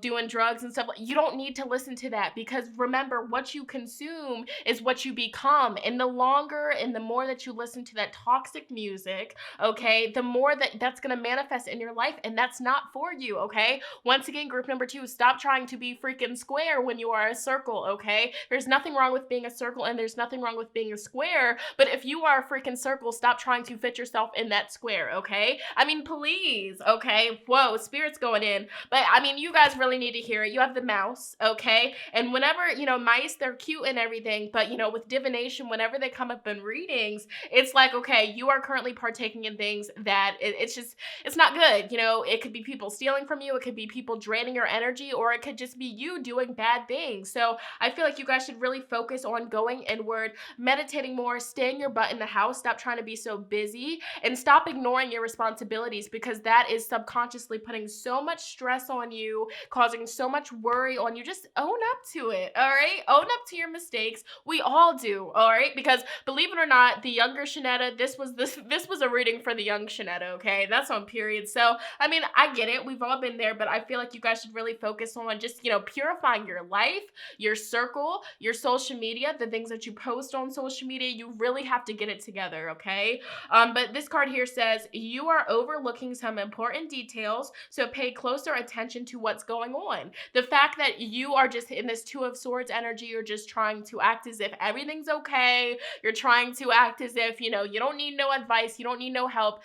doing drugs and stuff. You don't need to listen to that, because remember, what you consume is what you become. And the longer and the more that you listen to that toxic music, okay, the more that's going to manifest in your life, and that's not for you, okay? Once again, group number 2, stop trying to be freaking square when you are a circle, okay? There's nothing wrong with being a circle, and there's nothing wrong with being a square, but if you are a freaking circle, stop trying to fit yourself in that square, okay? Please, okay? Whoa, spirit's going in. But, you guys really need to hear it. You have the mouse, okay? And whenever, mice, they're cute and everything, but, with divination, whenever they come up in readings, it's like, okay, you are currently partaking in things that it's not good. It could be people stealing from you, it could be people draining your energy, or it could just be you doing bad things. So I feel like you guys should really focus on going inward, meditating more, staying your butt in the house, stop trying to be so busy, and stop ignoring your responsibilities, because that is subconsciously putting so much stress on you, causing so much worry on you. Just own up to it, all right? Own up to your mistakes. We all do, all right? Because believe it or not, the younger Shonnetta, this was a reading for the young Shonnetta, okay? That's on period. So, I mean, I get it. We've all been there, but I feel like you guys should really focus on just, purifying your life, your circle, your social media, the things that you post on social media. You really have to get it together, okay? But this card here says, you are overlooking some important details, so pay closer attention to what's going on. The fact that you are just in this Two of Swords energy, you're just trying to act as if everything's okay. You're trying to act as if, you don't need no advice, you don't need no help.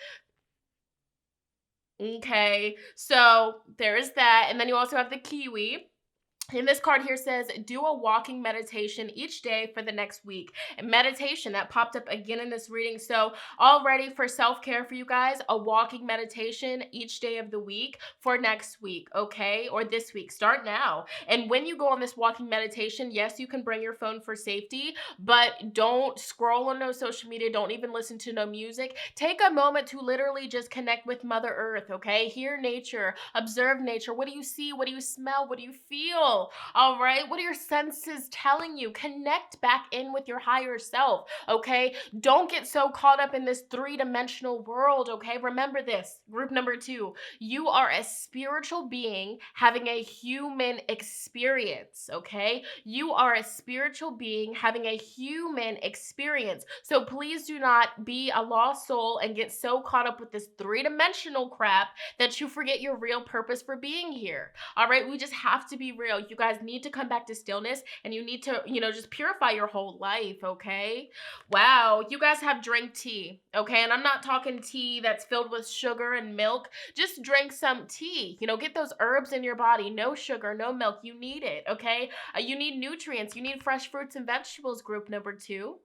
Okay, so there is that. And then you also have the Kiwi. And this card here says, do a walking meditation each day for the next week. And meditation, that popped up again in this reading. So already for self-care for you guys, a walking meditation each day of the week for next week, okay? Or this week. Start now. And when you go on this walking meditation, yes, you can bring your phone for safety, but don't scroll on no social media. Don't even listen to no music. Take a moment to literally just connect with Mother Earth, okay? Hear nature, observe nature. What do you see? What do you smell? What do you feel? All right, what are your senses telling you? Connect back in with your higher self, okay? Don't get so caught up in this three-dimensional world, okay? Remember this, group number 2, you are a spiritual being having a human experience, okay? You are a spiritual being having a human experience. So please do not be a lost soul and get so caught up with this three-dimensional crap that you forget your real purpose for being here. All right, we just have to be real. You guys need to come back to stillness, and you need to, just purify your whole life, okay? Wow, you guys have drink tea, okay? And I'm not talking tea that's filled with sugar and milk. Just drink some tea. Get those herbs in your body. No sugar, no milk. You need it, okay? You need nutrients. You need fresh fruits and vegetables, group number 2.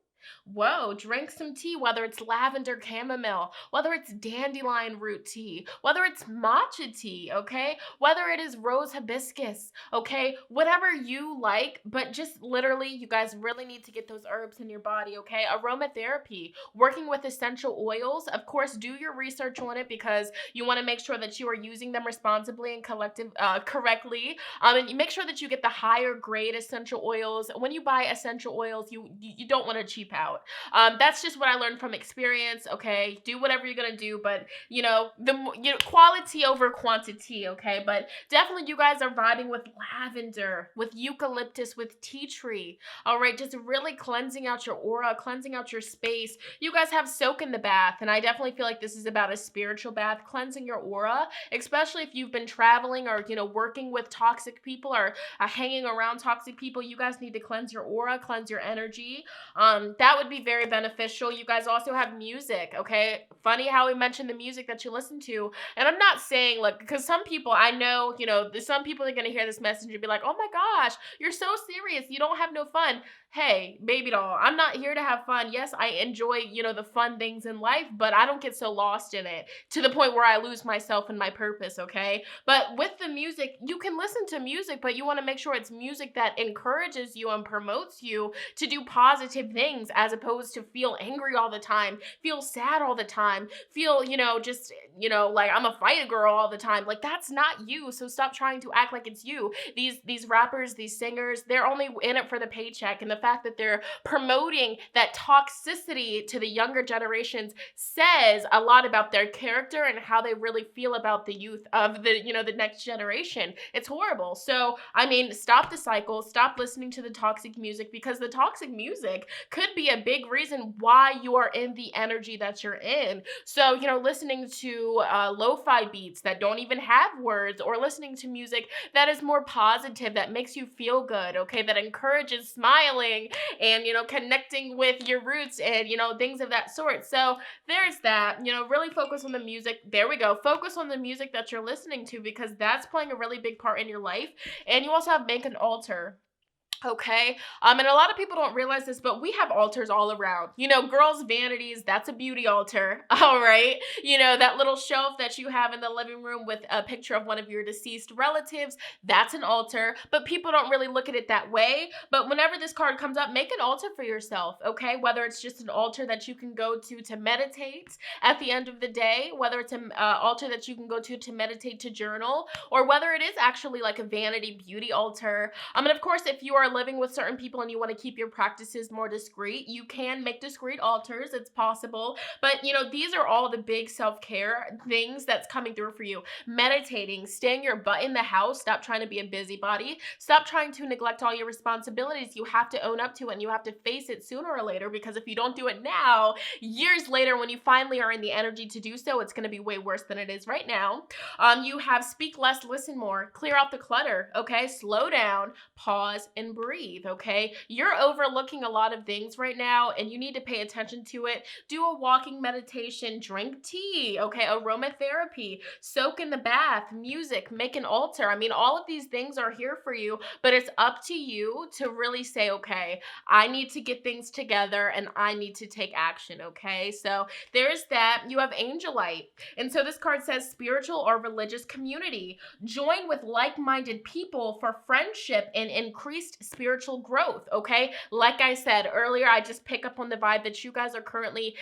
Whoa, drink some tea, whether it's lavender chamomile, whether it's dandelion root tea, whether it's matcha tea, okay? Whether it is rose hibiscus, okay? Whatever you like, but just literally, you guys really need to get those herbs in your body, okay? Aromatherapy, working with essential oils. Of course, do your research on it, because you want to make sure that you are using them responsibly and correctly. And you make sure that you get the higher grade essential oils. When you buy essential oils, you don't want to cheap out. That's just what I learned from experience, okay? Do whatever you're gonna do, but quality over quantity, okay? But definitely you guys are vibing with lavender, with eucalyptus, with tea tree, all right? Just really cleansing out your aura, cleansing out your space. You guys have soak in the bath, and I definitely feel like this is about a spiritual bath, cleansing your aura, especially if you've been traveling or, working with toxic people or hanging around toxic people. You guys need to cleanse your aura, cleanse your energy. That would be very beneficial. You guys also have music, okay? Funny how we mentioned the music that you listen to. And I'm not saying, because some people, I know, some people are going to hear this message and be like, oh my gosh, you're so serious. You don't have no fun. Hey, baby doll, I'm not here to have fun. Yes, I enjoy, the fun things in life, but I don't get so lost in it to the point where I lose myself and my purpose, okay? But with the music, you can listen to music, but you want to make sure it's music that encourages you and promotes you to do positive things, as opposed to feel angry all the time, feel sad all the time, feel, like I'm a fighter girl all the time. Like, that's not you. So stop trying to act like it's you. These rappers, these singers, they're only in it for the paycheck, and the fact that they're promoting that toxicity to the younger generations says a lot about their character and how they really feel about the youth of the next generation. It's horrible. So, stop the cycle, stop listening to the toxic music, because the toxic music could be a big reason why you are in the energy that you're in. So, listening to lo-fi beats that don't even have words, or listening to music that is more positive, that makes you feel good, okay, that encourages smiling and, connecting with your roots and, things of that sort. So there's that, really focus on the music. There we go. Focus on the music that you're listening to, because that's playing a really big part in your life. And you also have make an altar. Okay. And a lot of people don't realize this, but we have altars all around. Girls' vanities, that's a beauty altar. All right. That little shelf that you have in the living room with a picture of one of your deceased relatives, that's an altar. But people don't really look at it that way. But whenever this card comes up, make an altar for yourself. Okay. Whether it's just an altar that you can go to meditate at the end of the day, whether it's an altar that you can go to meditate, to journal, or whether it is actually like a vanity beauty altar. And of course, if you are living with certain people and you want to keep your practices more discreet, you can make discreet altars. It's possible. But, these are all the big self-care things that's coming through for you. Meditating, staying your butt in the house, stop trying to be a busybody, stop trying to neglect all your responsibilities. You have to own up to it and you have to face it sooner or later, because if you don't do it now, years later, when you finally are in the energy to do so, it's going to be way worse than it is right now. You have speak less, listen more, clear out the clutter, okay? Slow down, pause, and breathe, okay? You're overlooking a lot of things right now and you need to pay attention to it. Do a walking meditation, drink tea, okay? Aromatherapy, soak in the bath, music, make an altar. All of these things are here for you, but it's up to you to really say, okay, I need to get things together and I need to take action, okay? So there's that. You have Angelite. And so this card says spiritual or religious community. Join with like-minded people for friendship and increased spiritual growth, okay? Like I said earlier, I just pick up on the vibe that you guys are currently,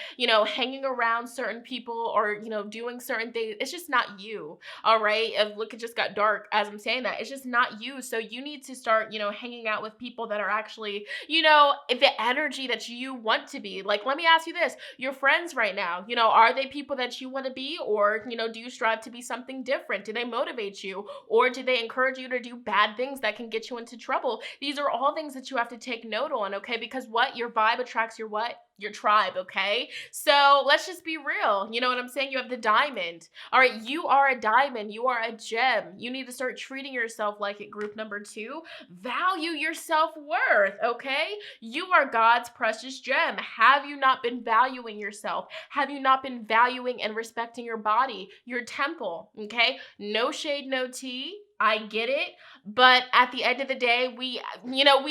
hanging around certain people or, doing certain things. It's just not you, all right? Look, it just got dark as I'm saying that. It's just not you. So you need to start, hanging out with people that are actually, the energy that you want to be. Like, let me ask you this. Your friends right now, are they people that you want to be? Or, do you strive to be something different? Do they motivate you? Or do they encourage you to do bad things that can get you into trouble? These are all things that you have to take note on, okay? Because what? Your vibe attracts your what? Your tribe, okay? So let's just be real. You know what I'm saying? You have the diamond. All right, you are a diamond. You are a gem. You need to start treating yourself like it. Group number 2, value your self-worth, okay? You are God's precious gem. Have you not been valuing yourself? Have you not been valuing and respecting your body, your temple, okay? No shade, no tea. I get it. But at the end of the day, we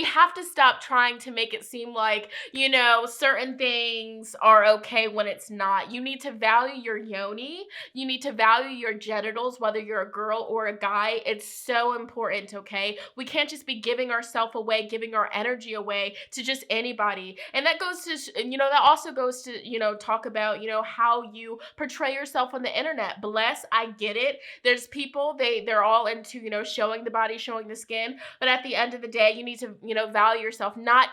have to stop trying to make it seem like, certain things are okay when it's not. You need to value your yoni. You need to value your genitals, whether you're a girl or a guy. It's so important, okay? We can't just be giving ourselves away, giving our energy away to just anybody. And that goes to, that also goes to, talk about, how you portray yourself on the internet. Bless, I get it. There's people, they're all into, showing the body, showing the skin. But at the end of the day, you need to, value yourself. Not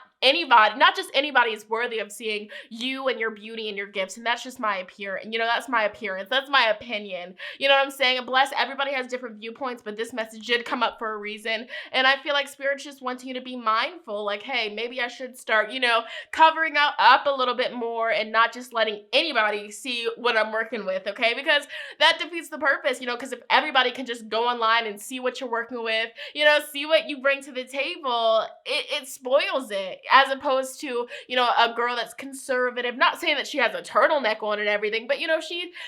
just anybody is worthy of seeing you and your beauty and your gifts. And that's just my appearance. That's my appearance. That's my opinion. You know what I'm saying? And bless, everybody has different viewpoints, but this message did come up for a reason. And I feel like Spirit's just wanting you to be mindful. Like, hey, maybe I should start, covering up a little bit more and not just letting anybody see what I'm working with, okay? Because that defeats the purpose, because if everybody can just go online and see what you're working with, see what you bring to the table, it spoils it. As opposed to, a girl that's conservative, not saying that she has a turtleneck on and everything, but,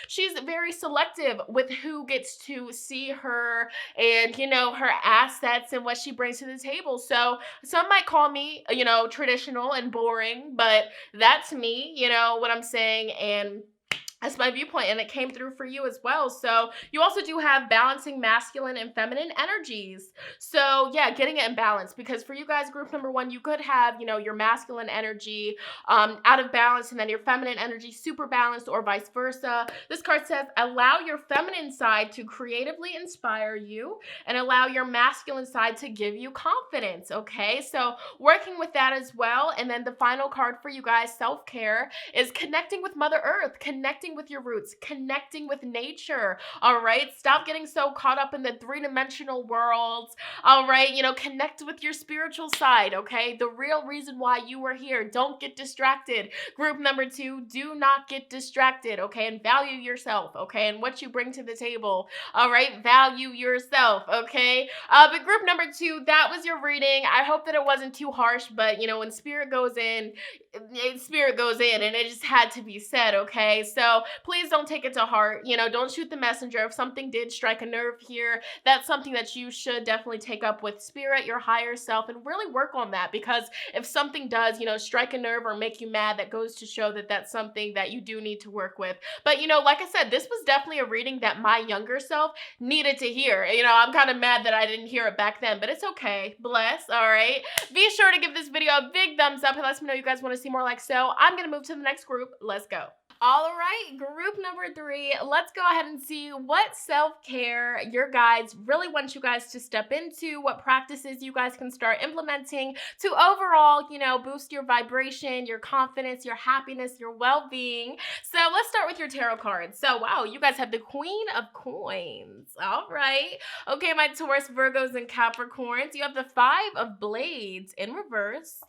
she's very selective with who gets to see her and, her assets and what she brings to the table. So some might call me, traditional and boring, but that's me, what I'm saying, and that's my viewpoint, and it came through for you as well. So you also do have balancing masculine and feminine energies. So yeah, getting it in balance, because for you guys, group number 1, you could have, your masculine energy out of balance and then your feminine energy super balanced, or vice versa. This card says, allow your feminine side to creatively inspire you and allow your masculine side to give you confidence, okay? So working with that as well. And then the final card for you guys, self-care, is connecting with Mother Earth, connecting with your roots, connecting with nature, all right? Stop getting so caught up in the 3-dimensional worlds, all right? Connect with your spiritual side, okay? The real reason why you are here. Don't get distracted. Group number 2, do not get distracted, okay? And value yourself, okay? And what you bring to the table, all right? Value yourself, okay? But group number 2, that was your reading. I hope that it wasn't too harsh, but, when spirit goes in, and it just had to be said, okay? So So please don't take it to heart. Don't shoot the messenger. If something did strike a nerve here, that's something that you should definitely take up with spirit, your higher self, and really work on that. Because if something does, strike a nerve or make you mad, that goes to show that that's something that you do need to work with. But, like I said, this was definitely a reading that my younger self needed to hear. I'm kind of mad that I didn't hear it back then, but it's okay. Bless. All right. Be sure to give this video a big thumbs up. It lets me know you guys want to see more like so. I'm going to move to the next group. Let's go. All right, group number 3, let's go ahead and see what self-care your guides really want you guys to step into, what practices you guys can start implementing to overall, boost your vibration, your confidence, your happiness, your well-being. So let's start with your tarot cards. So, wow, you guys have the Queen of Coins. All right. Okay, my Taurus, Virgos, and Capricorns. You have the 5 of Blades in reverse.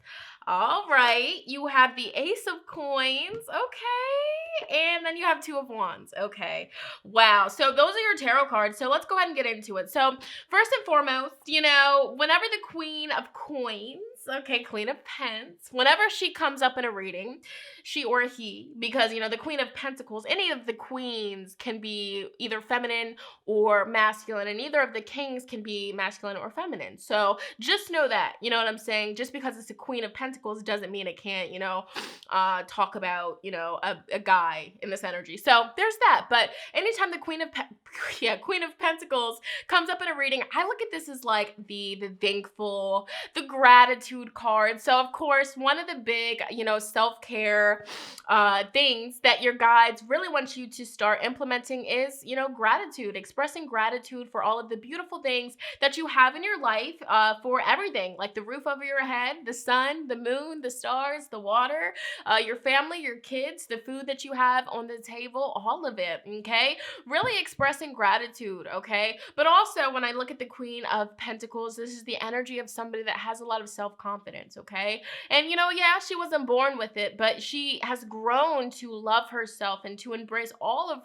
All right, you have the Ace of Coins, okay, and then you have 2 of Wands, okay. Wow, so those are your tarot cards, so let's go ahead and get into it. So first and foremost, whenever the Queen of Coins, okay, Queen of Pence, whenever she comes up in a reading, she or he, because, the Queen of Pentacles, any of the queens can be either feminine or masculine, and either of the kings can be masculine or feminine. So just know that, you know what I'm saying? Just because it's a Queen of Pentacles doesn't mean it can't, talk about, a guy in this energy. So there's that. But anytime the Queen of Pentacles comes up in a reading, I look at this as like the thankful, the gratitude card. So of course, one of the big, self-care things that your guides really want you to start implementing is, gratitude, expressing gratitude for all of the beautiful things that you have in your life, for everything, like the roof over your head, the sun, the moon, the stars, the water, your family, your kids, the food that you have on the table, all of it, okay? Really expressing gratitude, okay? But also, when I look at the Queen of Pentacles, this is the energy of somebody that has a lot of self-confidence, okay? And, yeah, she wasn't born with it, but she has grown to love herself and to embrace all of,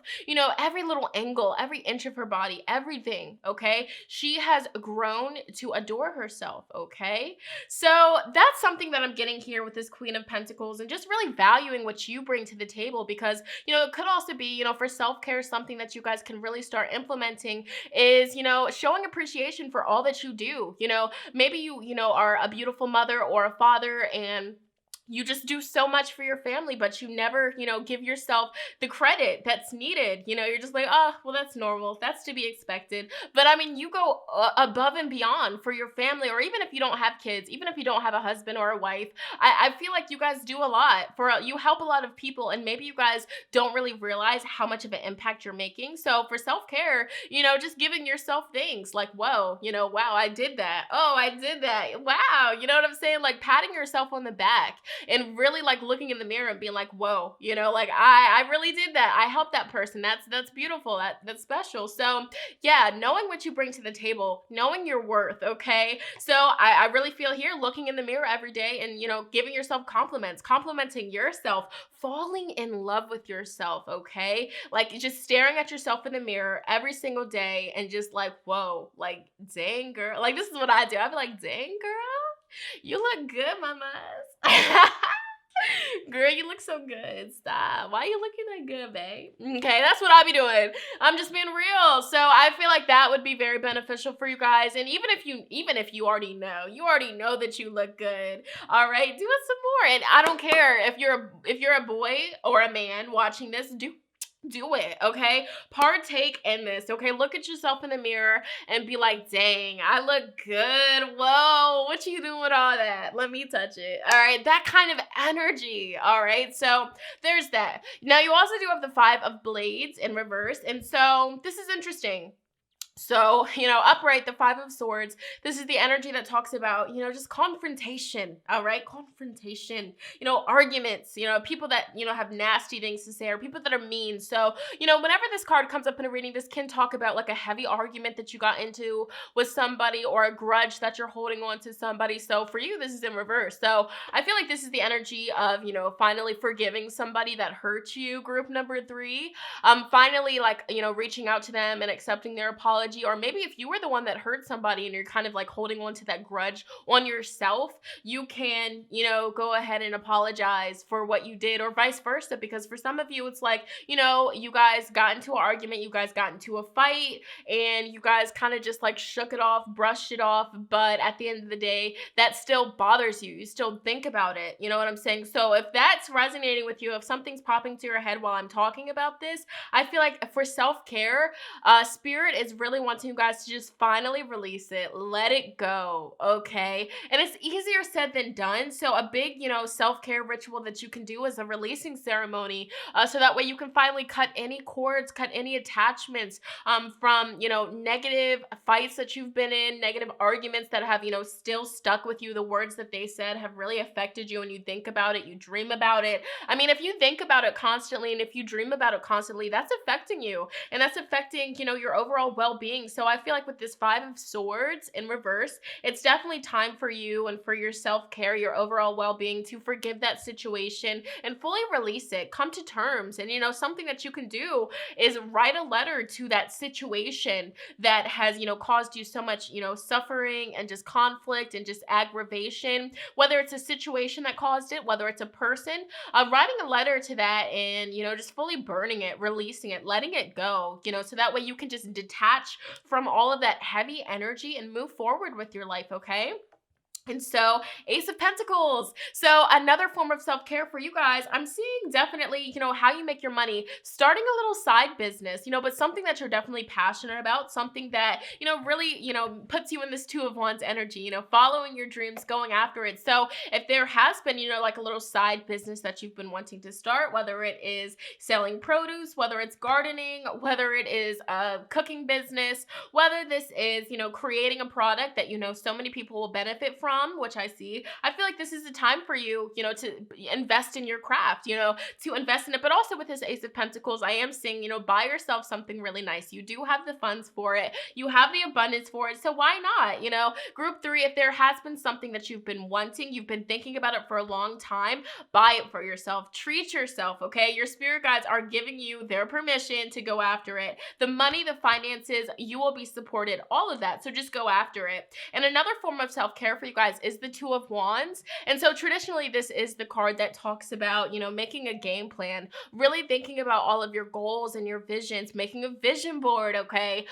every little angle, every inch of her body, everything, okay? She has grown to adore herself, okay? So that's something that I'm getting here with this Queen of Pentacles, and just really valuing what you bring to the table, because, it could also be, for self-care, something that you guys can really start implementing is, showing appreciation for all that you do. Maybe you are a beautiful mother or a father, and you just do so much for your family, but you never, give yourself the credit that's needed. You're just like, oh, well, that's normal. That's to be expected. But I mean, you go above and beyond for your family, or even if you don't have kids, even if you don't have a husband or a wife, I feel like you guys do a lot you help a lot of people, and maybe you guys don't really realize how much of an impact you're making. So for self-care, just giving yourself things like, whoa, wow, I did that. Oh, I did that. Wow. You know what I'm saying? Like patting yourself on the back. And really like looking in the mirror and being like, whoa, like I really did that. I helped that person. That's beautiful. That's special. So yeah, knowing what you bring to the table, knowing your worth, okay? So I really feel here looking in the mirror every day and, giving yourself compliments, complimenting yourself, falling in love with yourself, okay? Like just staring at yourself in the mirror every single day and just like, whoa, like, dang, girl. Like this is what I do. I'd be like, dang, girl. You look good, mamas. Girl, you look so good. Stop. Why are you looking that good, babe? Okay, that's what I be doing. I'm just being real. So I feel like that would be very beneficial for you guys. And even if you already know that you look good. All right, do it some more. And I don't care if you're a boy or a man watching this, do it, okay? Partake in this, okay? Look at yourself in the mirror and be like, dang, I look good. Whoa, what you doing with all that? Let me touch it. All right, that kind of energy. All right, so there's that. Now, you also do have the 5 of Blades in reverse, and so this is interesting. So, upright, the 5 of Swords, this is the energy that talks about, just confrontation, all right? Confrontation, arguments, people that, have nasty things to say, or people that are mean. So, whenever this card comes up in a reading, this can talk about like a heavy argument that you got into with somebody, or a grudge that you're holding on to somebody. So for you, this is in reverse. So I feel like this is the energy of, finally forgiving somebody that hurt you, group number 3. Finally, like, reaching out to them and accepting their apology, apology, or maybe if you were the one that hurt somebody and you're kind of like holding on to that grudge on yourself, you can, go ahead and apologize for what you did, or vice versa. Because for some of you, it's like, you guys got into an argument, you guys got into a fight, and you guys kind of just like shook it off, brushed it off. But at the end of the day, that still bothers you. You still think about it. You know what I'm saying? So if that's resonating with you, if something's popping to your head while I'm talking about this, I feel like for self-care, Spirit is really wanting you guys to just finally release it, let it go, okay? And it's easier said than done. So a big, self-care ritual that you can do is a releasing ceremony, so that way you can finally cut any cords, cut any attachments from, negative fights that you've been in, negative arguments that have, still stuck with you. The words that they said have really affected you, and you think about it, you dream about it. I mean, if you think about it constantly and if you dream about it constantly, that's affecting you, and that's affecting, your overall well-being. So I feel like with this Five of Swords in reverse, it's definitely time for you and for your self-care, your overall well-being, to forgive that situation and fully release it. Come to terms. And, something that you can do is write a letter to that situation that has, caused you so much, suffering and just conflict and just aggravation, whether it's a situation that caused it, whether it's a person, writing a letter to that and, just fully burning it, releasing it, letting it go, so that way you can just detach from all of that heavy energy and move forward with your life, okay? And so, Ace of Pentacles. So another form of self-care for you guys, I'm seeing definitely, how you make your money, starting a little side business, but something that you're definitely passionate about, something that, really, puts you in this Two of Wands energy, following your dreams, going after it. So if there has been, like a little side business that you've been wanting to start, whether it is selling produce, whether it's gardening, whether it is a cooking business, whether this is, creating a product that, so many people will benefit from, which I see, I feel like this is a time for you, to invest in your craft, to invest in it. But also with this Ace of Pentacles, I am seeing, buy yourself something really nice. You do have the funds for it. You have the abundance for it. So why not? Group 3, if there has been something that you've been wanting, you've been thinking about it for a long time, buy it for yourself. Treat yourself, okay? Your spirit guides are giving you their permission to go after it. The money, the finances, you will be supported, all of that. So just go after it. And another form of self-care for you guys is the Two of Wands. And so traditionally, this is the card that talks about, making a game plan, really thinking about all of your goals and your visions, making a vision board, okay?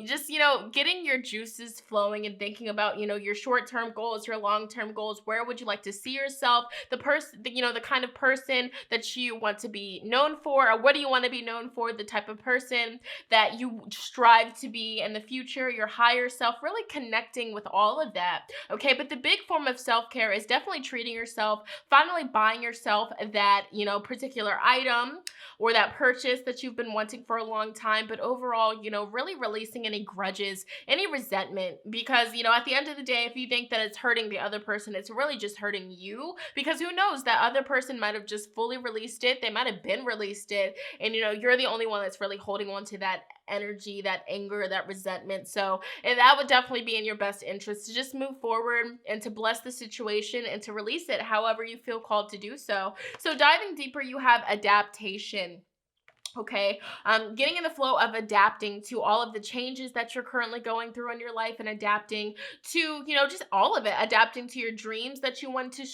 Just, getting your juices flowing and thinking about, your short-term goals, your long-term goals. Where would you like to see yourself? The person, the kind of person that you want to be known for, or what do you want to be known for? The type of person that you strive to be in the future, your higher self, really connecting with all of that, okay? But the big form of self-care is definitely treating yourself, finally buying yourself that, particular item or that purchase that you've been wanting for a long time. But overall, really releasing any grudges, any resentment, because, at the end of the day, if you think that it's hurting the other person, it's really just hurting you, because who knows, that other person might have just fully released it. They might have been released it. And, you're the only one that's really holding on to that energy, that anger, that resentment. So, and that would definitely be in your best interest to just move forward and to bless the situation and to release it however you feel called to do so. So diving deeper, you have adaptation. Okay, getting in the flow of adapting to all of the changes that you're currently going through in your life, and adapting to, just all of it, adapting to your dreams that you want to,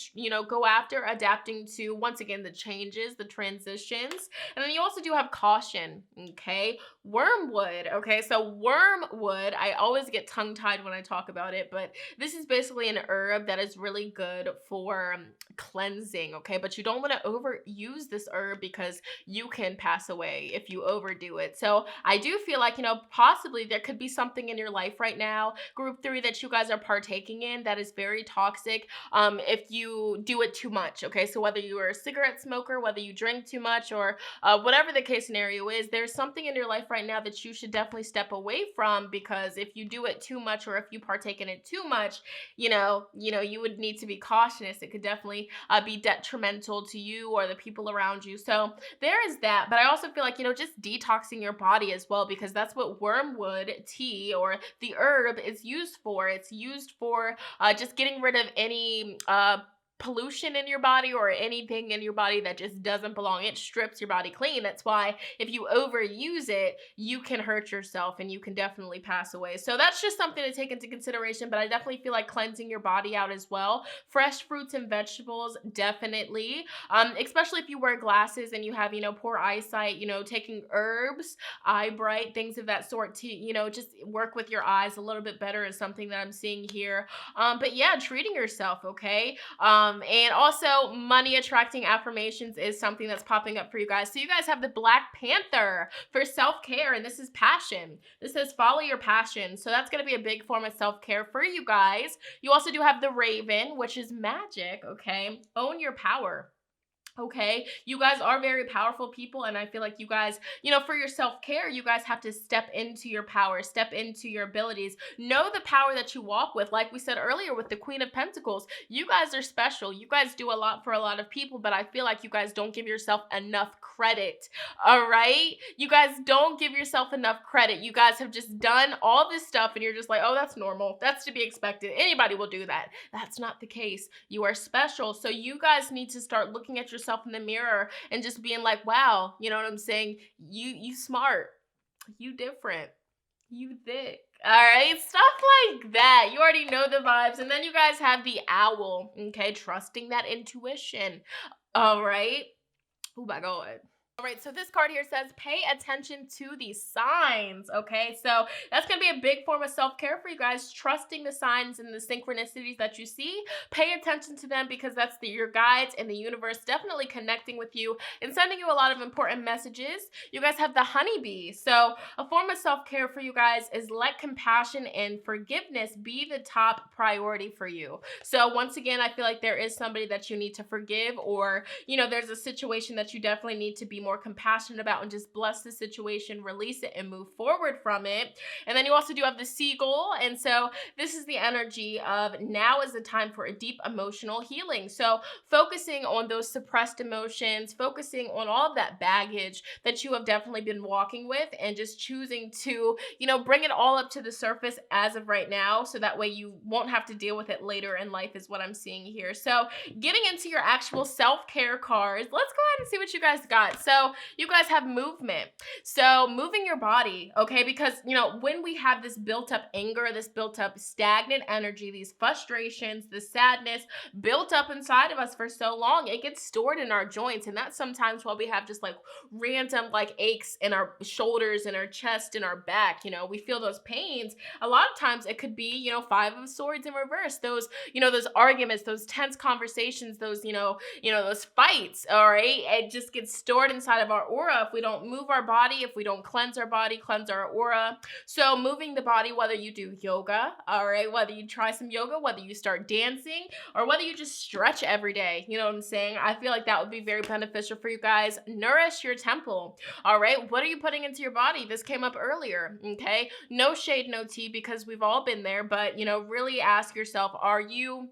go after, adapting to, once again, the changes, the transitions. And then you also do have caution, okay? Wormwood, okay? So wormwood, I always get tongue-tied when I talk about it, but this is basically an herb that is really good for cleansing, okay? But you don't want to overuse this herb because you can pass away if you overdo it. So I do feel like, possibly there could be something in your life right now, group 3, that you guys are partaking in that is very toxic if you do it too much, okay? So whether you are a cigarette smoker, whether you drink too much, or whatever the case scenario is, there's something in your life right now that you should definitely step away from, because if you do it too much, or if you partake in it too much, you would need to be cautious. It could definitely be detrimental to you or the people around you. So there is that. But I also feel like, just detoxing your body as well, because that's what wormwood tea, or the herb, is used for. It's used for just getting rid of any pollution in your body or anything in your body that just doesn't belong. It strips your body clean. That's why if you overuse it, you can hurt yourself and you can definitely pass away. So that's just something to take into consideration, but I definitely feel like cleansing your body out as well. Fresh fruits and vegetables, definitely. Especially if you wear glasses and you have, poor eyesight, taking herbs, eye bright, things of that sort to, just work with your eyes a little bit better is something that I'm seeing here. But yeah, treating yourself, okay? And also money attracting affirmations is something that's popping up for you guys. So you guys have the Black Panther for self-care, and this is passion. This says follow your passion. So that's going to be a big form of self-care for you guys. You also do have the Raven, which is magic, okay? Own your power. Okay, you guys are very powerful people, and I feel like you guys, for your self-care, you guys have to step into your power, step into your abilities, know the power that you walk with. Like we said earlier with the Queen of Pentacles, you guys are special. You guys do a lot for a lot of people, but I feel like you guys don't give yourself enough credit. All right, you guys don't give yourself enough credit. You guys have just done all this stuff and you're just like, oh, that's normal, that's to be expected, anybody will do that. That's not the case. You are special. So you guys need to start looking at yourself in the mirror and just being like, wow, you know what I'm saying? You smart, you different, you thick. All right, stuff like that. You already know the vibes. And then you guys have the Owl, okay? Trusting that intuition. All right. Oh my God. All right, so this card here says pay attention to these signs, okay? So that's going to be a big form of self-care for you guys, trusting the signs and the synchronicities that you see. Pay attention to them because that's your guides and the universe definitely connecting with you and sending you a lot of important messages. You guys have the Honeybee. So a form of self-care for you guys is let compassion and forgiveness be the top priority for you. So once again, I feel like there is somebody that you need to forgive, or, there's a situation that you definitely need to be more compassionate about and just bless the situation, release it, and move forward from it. And then you also do have the Seagull. And so this is the energy of now is the time for a deep emotional healing. So focusing on those suppressed emotions, focusing on all of that baggage that you have definitely been walking with, and just choosing to, bring it all up to the surface as of right now. So that way you won't have to deal with it later in life is what I'm seeing here. So getting into your actual self-care cards, let's go ahead and see what you guys got. So you guys have movement. So moving your body, okay? Because, when we have this built up anger, this built up stagnant energy, these frustrations, the sadness built up inside of us for so long, it gets stored in our joints. And that's sometimes why we have just like random aches in our shoulders and our chest and our back. We feel those pains. A lot of times it could be, Five of Swords in reverse. Those, those arguments, those tense conversations, those, those fights, all right? It just gets stored inside of our aura if we don't move our body, if we don't cleanse our body, cleanse our aura. So moving the body, whether you do yoga, all right, whether you try some yoga, whether you start dancing, or whether you just stretch every day, you know what I'm saying? I feel like that would be very beneficial for you guys. Nourish your temple, all right? What are you putting into your body? This came up earlier, okay? No shade, no tea, because we've all been there, but, really ask yourself, are you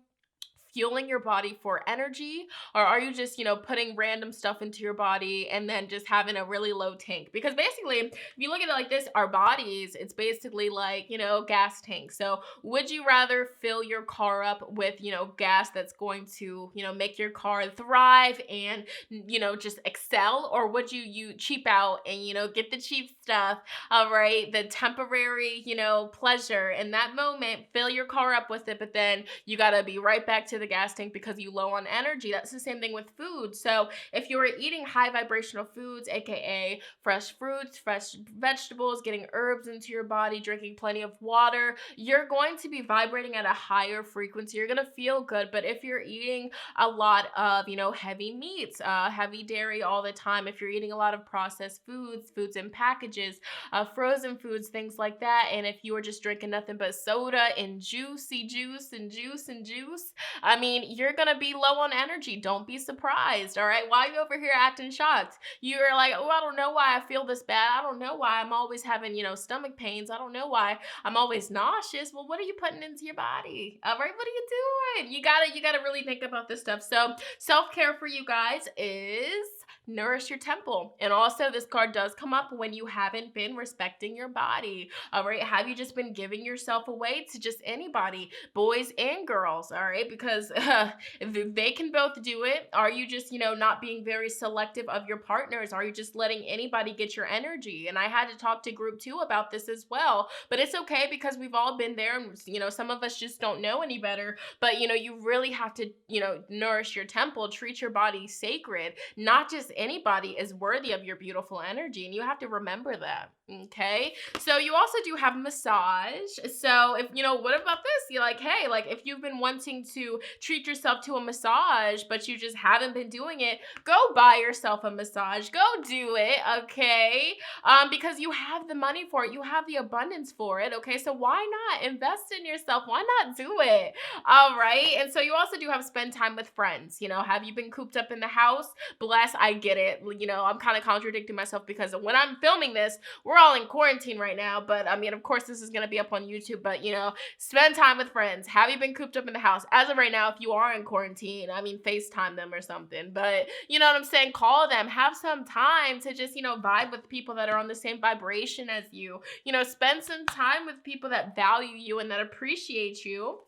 fueling your body for energy, or are you just, putting random stuff into your body and then just having a really low tank? Because basically, if you look at it like this, our bodies, it's basically like, gas tanks. So would you rather fill your car up with, gas that's going to, make your car thrive and, just excel? Or would you cheap out and, get the cheap stuff, all right, the temporary, pleasure in that moment, fill your car up with it, but then you got to be right back to the gas tank because you low on energy. That's the same thing with food. So if you're eating high vibrational foods, aka fresh fruits, fresh vegetables, getting herbs into your body, drinking plenty of water, you're going to be vibrating at a higher frequency. You're going to feel good. But if you're eating a lot of, heavy meats, heavy dairy all the time, if you're eating a lot of processed foods in packages, frozen foods, things like that, and if you are just drinking nothing but soda and juicy juice and juice and juice, I mean, you're going to be low on energy. Don't be surprised, all right? Why are you over here acting shocked? You're like, oh, I don't know why I feel this bad. I don't know why I'm always having, stomach pains. I don't know why I'm always nauseous. Well, what are you putting into your body? All right, what are you doing? You gotta really think about this stuff. So self-care for you guys is nourish your temple. And also, this card does come up when you haven't been respecting your body. All right. Have you just been giving yourself away to just anybody, boys and girls? All right. Because if they can both do it, are you just, not being very selective of your partners? Are you just letting anybody get your energy? And I had to talk to group 2 about this as well. But it's okay because we've all been there, and, some of us just don't know any better. But, you really have to, nourish your temple, treat your body sacred. Not just anybody is worthy of your beautiful energy, and you have to remember that. Okay. So you also do have massage. So if, what about this? You're like, hey, like if you've been wanting to treat yourself to a massage, but you just haven't been doing it, go buy yourself a massage. Go do it. Okay. Because you have the money for it. You have the abundance for it. Okay. So why not invest in yourself? Why not do it? All right. And so you also do have spend time with friends. Have you been cooped up in the house? Bless, I get it. I'm kind of contradicting myself because when I'm filming this, we're all in quarantine right now. But I mean, of course, this is going to be up on YouTube. But, spend time with friends. Have you been cooped up in the house? As of right now, if you are in quarantine, I mean, FaceTime them or something. But you know what I'm saying? Call them. Have some time to just, vibe with people that are on the same vibration as you. Spend some time with people that value you and that appreciate you.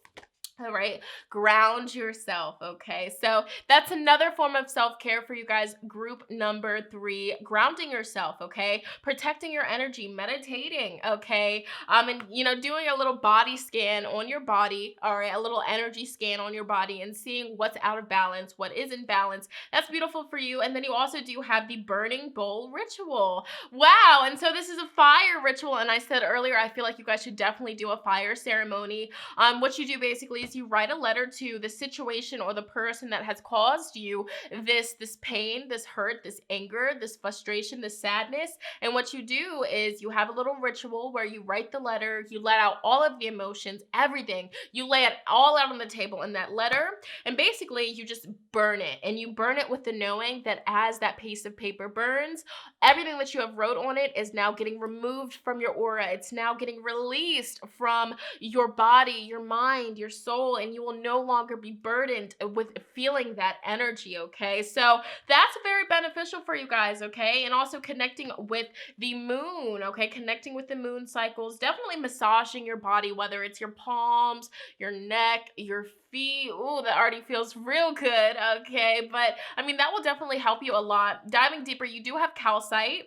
All right, ground yourself. Okay, so that's another form of self-care for you guys. Group number 3, grounding yourself. Okay, protecting your energy, meditating. Okay, and doing a little body scan on your body. All right, a little energy scan on your body and seeing what's out of balance, what is in balance. That's beautiful for you. And then you also do have the burning bowl ritual. Wow, and so this is a fire ritual. And I said earlier, I feel like you guys should definitely do a fire ceremony. What you do basically is you write a letter to the situation or the person that has caused you this pain, this hurt, this anger, this frustration, this sadness. And what you do is you have a little ritual where you write the letter, you let out all of the emotions, everything. You lay it all out on the table in that letter, and basically you just burn it. And you burn it with the knowing that as that piece of paper burns, everything that you have wrote on it is now getting removed from your aura. It's now getting released from your body, your mind, your soul, and you will no longer be burdened with feeling that energy. Okay, so that's very beneficial for you guys. Okay, and also connecting with the moon. Okay, connecting with the moon cycles, definitely massaging your body, whether it's your palms, your neck, your feet. Ooh, that already feels real good. Okay, but I mean, that will definitely help you a lot. Diving deeper, you do have calcite.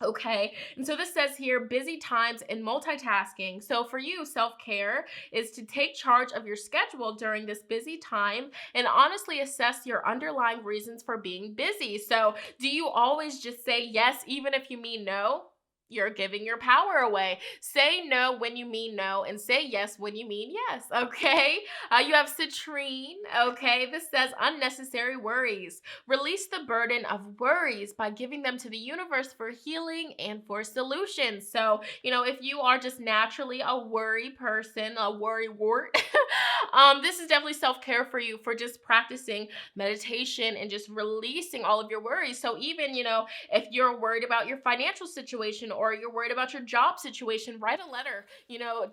Okay, and so this says here, busy times and multitasking. So for you, self-care is to take charge of your schedule during this busy time and honestly assess your underlying reasons for being busy. So do you always just say yes, even if you mean no? You're giving your power away. Say no when you mean no, and say yes when you mean yes. Okay. You have citrine. Okay. This says unnecessary worries. Release the burden of worries by giving them to the universe for healing and for solutions. So, if you are just naturally a worry person, a worry wart, this is definitely self-care for you, for just practicing meditation and just releasing all of your worries. So even, if you're worried about your financial situation or you're worried about your job situation, write a letter,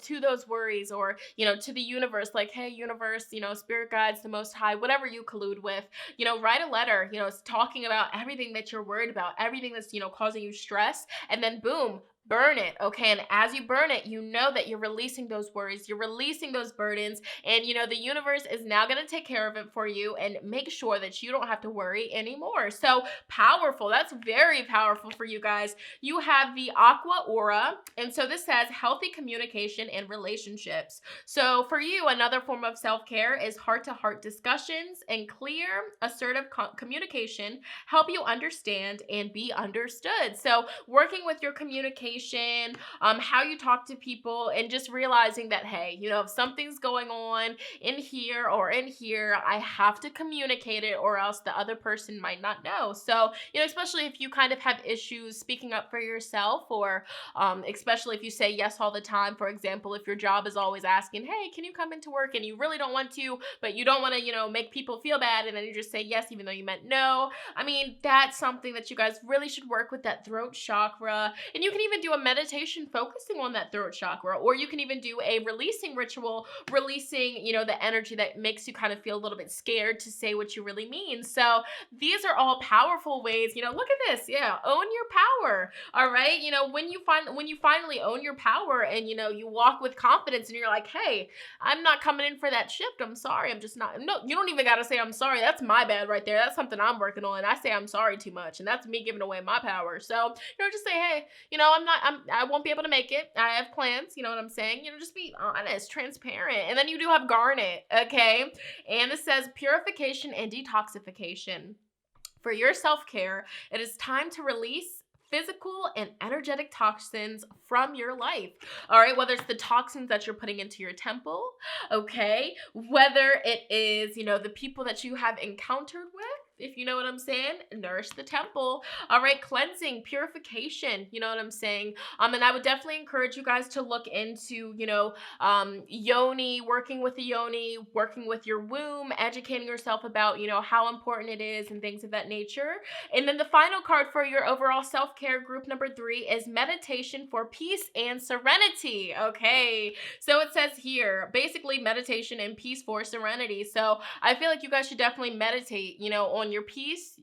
to those worries, or, to the universe, like, hey, universe, spirit guides, the most high, whatever you collude with, write a letter, talking about everything that you're worried about, everything that's, causing you stress, and then boom, burn it. Okay, and as you burn it, you know that you're releasing those worries, you're releasing those burdens, and the universe is now going to take care of it for you and make sure that you don't have to worry anymore. So powerful. That's very powerful for you guys. You have the aqua aura, and so this says healthy communication and relationships. So for you, another form of self-care is heart-to-heart discussions, and clear, assertive communication help you understand and be understood. So working with your communication, how you talk to people, and just realizing that, hey, if something's going on in here or in here, I have to communicate it or else the other person might not know. So, especially if you kind of have issues speaking up for yourself, or especially if you say yes all the time. For example, if your job is always asking, hey, can you come into work, and you really don't want to, but you don't want to, make people feel bad, and then you just say yes even though you meant no. I mean, that's something that you guys really should work with, that throat chakra. And you can even do do a meditation focusing on that throat chakra, or you can even do a releasing ritual, releasing, the energy that makes you kind of feel a little bit scared to say what you really mean. So these are all powerful ways, look at this. Yeah. Own your power. All right. When you finally own your power and, you walk with confidence and you're like, hey, I'm not coming in for that shift. I'm sorry. I'm just not. No, you don't even got to say I'm sorry. That's my bad right there. That's something I'm working on. I say I'm sorry too much, and that's me giving away my power. So, just say, hey, I won't be able to make it. I have plans. You know what I'm saying? Just be honest, transparent. And then you do have garnet. Okay. And it says purification and detoxification. For your self-care, it is time to release physical and energetic toxins from your life. All right, whether it's the toxins that you're putting into your temple, okay, whether it is, the people that you have encountered with, if you know what I'm saying, nourish the temple. All right, cleansing, purification, you know what I'm saying? And I would definitely encourage you guys to look into, yoni, working with the yoni, working with your womb, educating yourself about, how important it is and things of that nature. And then the final card for your overall self-care group number 3 is meditation for peace and serenity. Okay, so it says here, basically meditation and peace for serenity. So I feel like you guys should definitely meditate, on your peace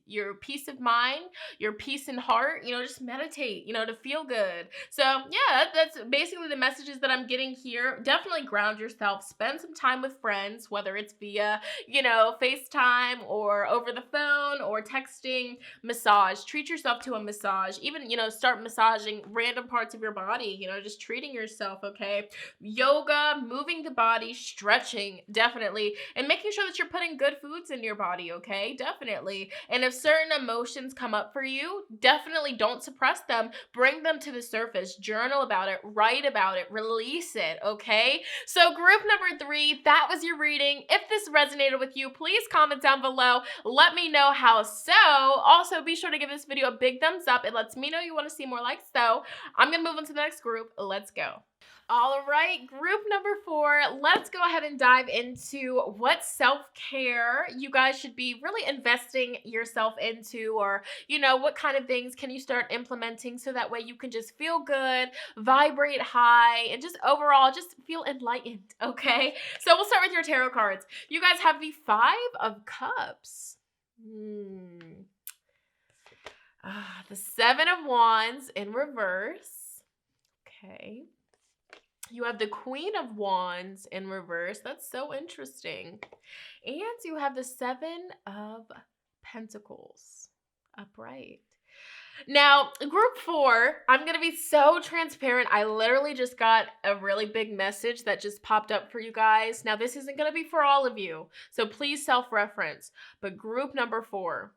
of mind, your peace in heart, just meditate, to feel good. So yeah, that's basically the messages that I'm getting here. Definitely ground yourself, spend some time with friends, whether it's via, FaceTime or over the phone or texting. Massage, treat yourself to a massage, even, start massaging random parts of your body, just treating yourself. Okay. Yoga, moving the body, stretching, definitely, and making sure that you're putting good foods in your body. Okay. Definitely. And if certain emotions come up for you, definitely don't suppress them. Bring them to the surface. Journal about it. Write about it. Release it. Okay? So group number 3, that was your reading. If this resonated with you, please comment down below. Let me know how so. Also, be sure to give this video a big thumbs up. It lets me know you want to see more like so. I'm going to move on to the next group. Let's go. All right, group number 4, let's go ahead and dive into what self-care you guys should be really investing yourself into, or, what kind of things can you start implementing so that way you can just feel good, vibrate high, and just overall just feel enlightened, okay? So we'll start with your tarot cards. You guys have the 5 of Cups. The 7 of Wands in reverse. Okay. You have the Queen of Wands in reverse. That's so interesting. And you have the 7 of Pentacles upright. Now, group 4, I'm going to be so transparent. I literally just got a really big message that just popped up for you guys. Now, this isn't going to be for all of you, so please self-reference. But group number 4,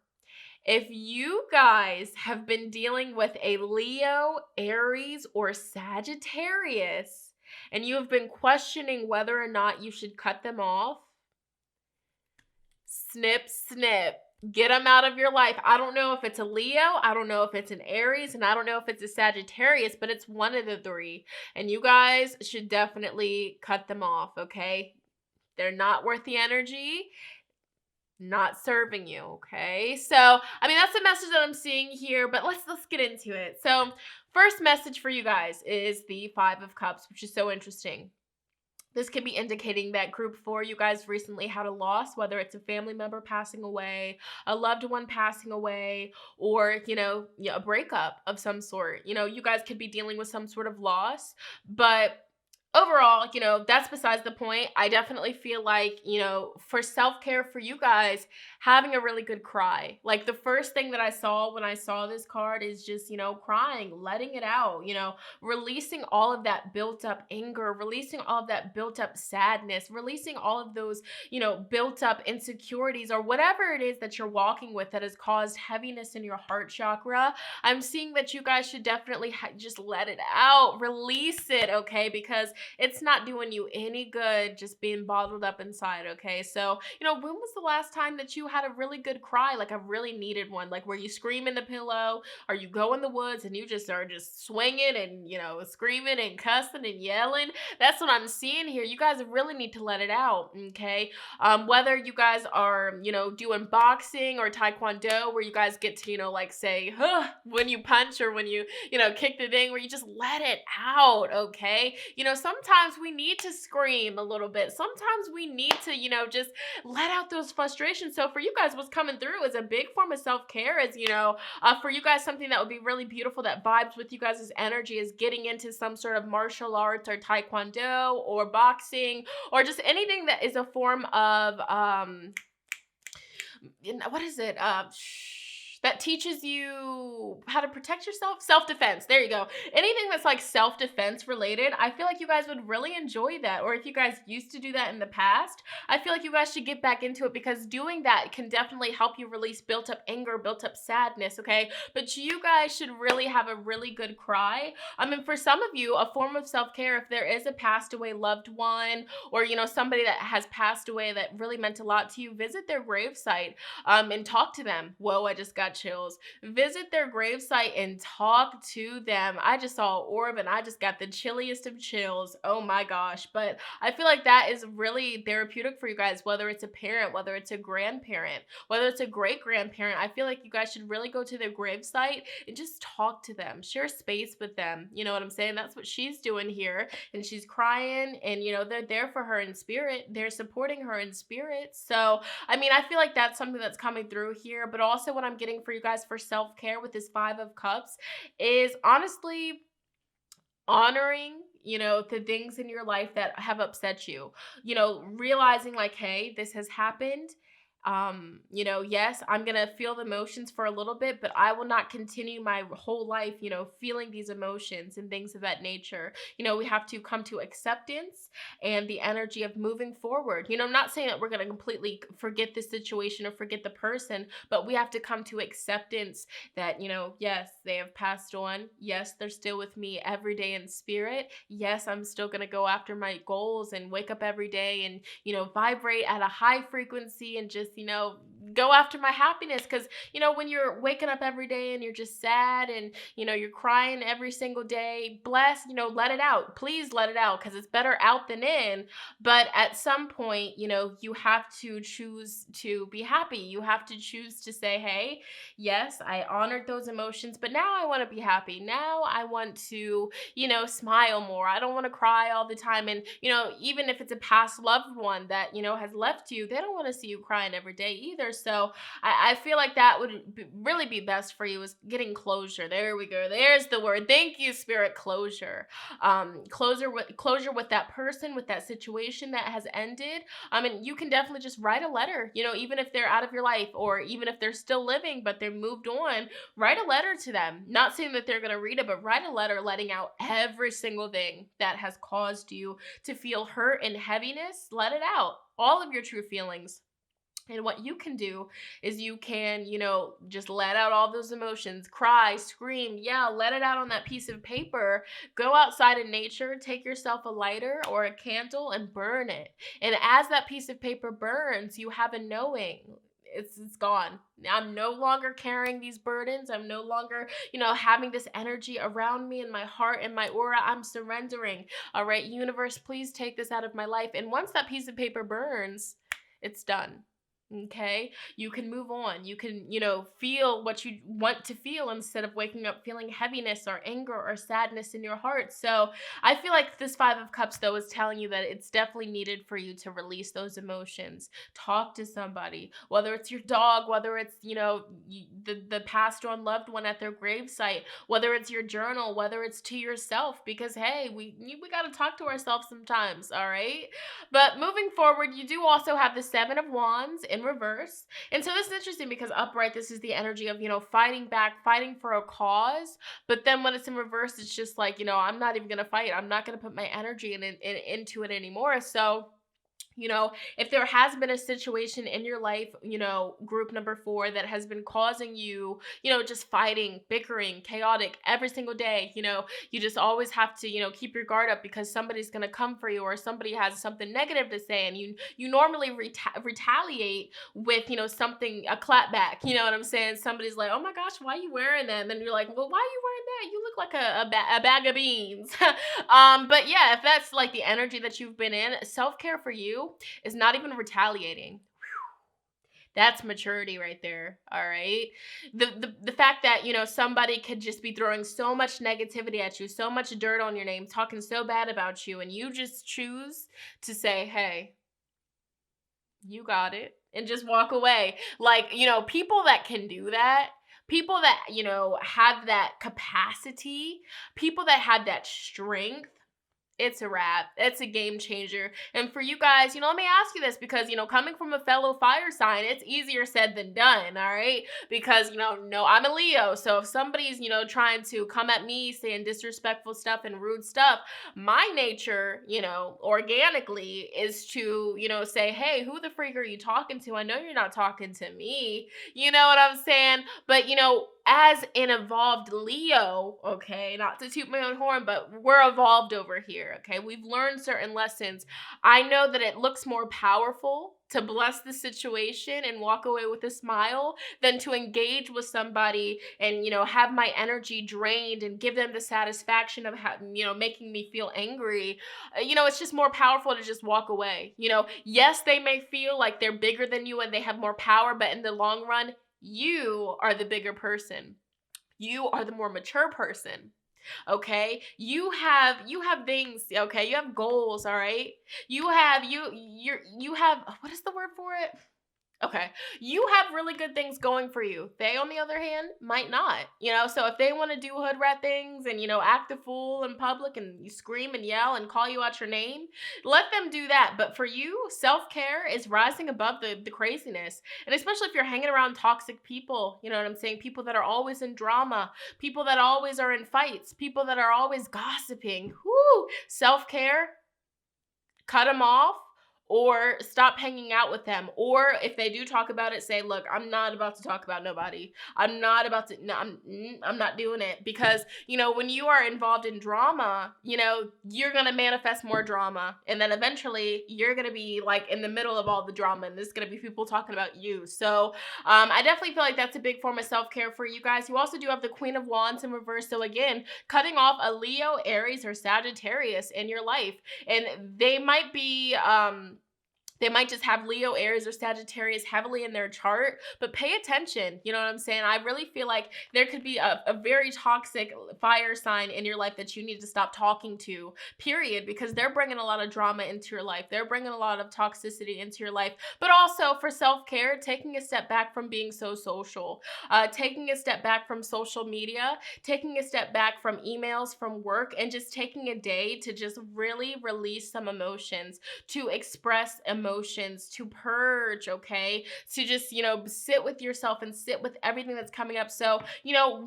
if you guys have been dealing with a Leo, Aries, or Sagittarius, and you have been questioning whether or not you should cut them off, snip, snip. Get them out of your life. I don't know if it's a Leo, I don't know if it's an Aries, and I don't know if it's a Sagittarius, but it's one of the 3. And you guys should definitely cut them off, okay? They're not worth the energy. Not serving you, okay? So, that's the message that I'm seeing here, but let's get into it. So, first message for you guys is the 5 of Cups, which is so interesting. This could be indicating that group 4, you guys recently had a loss, whether it's a family member passing away, a loved one passing away, or, a breakup of some sort. You guys could be dealing with some sort of loss, but overall, that's besides the point. I definitely feel like, for self-care for you guys, having a really good cry. Like the first thing that I saw when I saw this card is just, crying, letting it out, releasing all of that built up anger, releasing all of that built up sadness, releasing all of those, built up insecurities or whatever it is that you're walking with that has caused heaviness in your heart chakra. I'm seeing that you guys should definitely just let it out, release it, okay? Because it's not doing you any good just being bottled up inside, okay? So, when was the last time that you had a really good cry, like a really needed one? Like, where you scream in the pillow, or you go in the woods and you just are just swinging and, screaming and cussing and yelling? That's what I'm seeing here. You guys really need to let it out, okay? Whether you guys are, doing boxing or taekwondo, where you guys get to, like say, huh, when you punch, or when you, kick the thing, where you just let it out, okay? Sometimes we need to scream a little bit. Sometimes we need to, just let out those frustrations. So for you guys, what's coming through is a big form of self-care. Is, for you guys, something that would be really beautiful that vibes with you guys' energy is getting into some sort of martial arts or taekwondo or boxing, or just anything that is a form of what is it? That teaches you how to protect yourself. Self-defense. There you go. Anything that's like self-defense related, I feel like you guys would really enjoy that. Or if you guys used to do that in the past, I feel like you guys should get back into it, because doing that can definitely help you release built up anger, built up sadness, okay? But you guys should really have a really good cry. I mean, for some of you, a form of self-care, if there is a passed away loved one, or, somebody that has passed away that really meant a lot to you, visit their gravesite and talk to them. Whoa, I just got chills. Visit their gravesite and talk to them. I just saw an orb and I just got the chilliest of chills. Oh my gosh. But I feel like that is really therapeutic for you guys, whether it's a parent, whether it's a grandparent, whether it's a great grandparent. I feel like you guys should really go to their gravesite and just talk to them, share space with them. You know what I'm saying? That's what she's doing here. And she's crying, and they're there for her in spirit. They're supporting her in spirit. So I mean, I feel like that's something that's coming through here. But also what I'm getting for you guys for self-care with this Five of Cups is honestly honoring, the things in your life that have upset you. Realizing like, hey, this has happened. Yes, I'm gonna feel the emotions for a little bit, but I will not continue my whole life, feeling these emotions and things of that nature. We have to come to acceptance and the energy of moving forward. I'm not saying that we're gonna completely forget the situation or forget the person, but we have to come to acceptance that, yes, they have passed on. Yes, they're still with me every day in spirit. Yes, I'm still gonna go after my goals and wake up every day and, vibrate at a high frequency and just, go after my happiness. Because, when you're waking up every day and you're just sad and, you're crying every single day, let it out. Please let it out, because it's better out than in. But at some point, you have to choose to be happy. You have to choose to say, hey, yes, I honored those emotions, but now I want to be happy. Now I want to, smile more. I don't want to cry all the time. And, even if it's a past loved one that, has left you, they don't want to see you crying every day either. So I feel like that would really be best for you, is getting closure. There we go. There's the word. Thank you, Spirit. Closure. Closure with that person, with that situation that has ended. And you can definitely just write a letter, even if they're out of your life, or even if they're still living, but they're moved on, write a letter to them. Not saying that they're going to read it, but write a letter letting out every single thing that has caused you to feel hurt and heaviness. Let it out. All of your true feelings. And what you can do is you can, just let out all those emotions, cry, scream, yell, let it out on that piece of paper. Go outside in nature, take yourself a lighter or a candle and burn it. And as that piece of paper burns, you have a knowing. It's gone. I'm no longer carrying these burdens. I'm no longer, having this energy around me in my heart and my aura. I'm surrendering. All right, universe, please take this out of my life. And once that piece of paper burns, it's done. Okay, you can move on. You can, feel what you want to feel instead of waking up feeling heaviness or anger or sadness in your heart. So I feel like this Five of Cups, though, is telling you that it's definitely needed for you to release those emotions. Talk to somebody, whether it's your dog, whether it's, the passed on loved one at their gravesite, whether it's your journal, whether it's to yourself, because, hey, we got to talk to ourselves sometimes, all right? But moving forward, you do also have the Seven of Wands in reverse. And so this is interesting, because upright, this is the energy of, fighting back, fighting for a cause. But then when it's in reverse, it's just like, I'm not even going to fight. I'm not going to put my energy into it anymore. So If there has been a situation in your life, group number 4 that has been causing you, just fighting, bickering, chaotic every single day, you just always have to, keep your guard up because somebody's going to come for you or somebody has something negative to say, and you normally retaliate with, something, a clap back, you know what I'm saying? Somebody's like, oh my gosh, why are you wearing that? And then you're like, well, why are you wearing that? You look like a bag of beans. But yeah, if that's like the energy that you've been in, self-care for you is not even retaliating. That's maturity right there. All right. The fact that, somebody could just be throwing so much negativity at you, so much dirt on your name, talking so bad about you, and you just choose to say, hey, you got it, and just walk away. Like, people that can do that, people that, have that capacity, people that have that strength, it's a wrap. It's a game changer. And for you guys, let me ask you this because, coming from a fellow fire sign, it's easier said than done, all right? Because, no, I'm a Leo. So if somebody's, trying to come at me saying disrespectful stuff and rude stuff, my nature, organically is to, say, hey, who the freak are you talking to? I know you're not talking to me. You know what I'm saying? But, as an evolved Leo, okay, not to toot my own horn, but we're evolved over here, okay? We've learned certain lessons. I know that it looks more powerful to bless the situation and walk away with a smile than to engage with somebody and, have my energy drained and give them the satisfaction of, making me feel angry. It's just more powerful to just walk away. Yes, they may feel like they're bigger than you and they have more power, but in the long run, you are the bigger person. You are the more mature person. Okay? You have things, okay? You have goals, all right? You have what is the word for it? Okay. You have really good things going for you. They, on the other hand, might not. So if they want to do hood rat things and, act a fool in public and you scream and yell and call you out your name, let them do that. But for you, self-care is rising above the craziness. And especially if you're hanging around toxic people, you know what I'm saying? People that are always in drama, people that always are in fights, people that are always gossiping. Whoo! Self-care, cut them off. Or stop hanging out with them. Or if they do talk about it, say, look, I'm not about to talk about nobody. I'm not about to, no, I'm not doing it. Because, when you are involved in drama, you're going to manifest more drama. And then eventually you're going to be like in the middle of all the drama and there's going to be people talking about you. So I definitely feel like that's a big form of self-care for you guys. You also do have the Queen of Wands in reverse. So again, cutting off a Leo, Aries, or Sagittarius in your life. And they might be, they might just have Leo, Aries, or Sagittarius heavily in their chart, but pay attention. You know what I'm saying? I really feel like there could be a very toxic fire sign in your life that you need to stop talking to, period, because they're bringing a lot of drama into your life. They're bringing a lot of toxicity into your life, but also for self-care, taking a step back from being so social, taking a step back from social media, taking a step back from emails, from work, and just taking a day to just really release some emotions, to express emotions, to purge, okay? To just, sit with yourself and sit with everything that's coming up. So,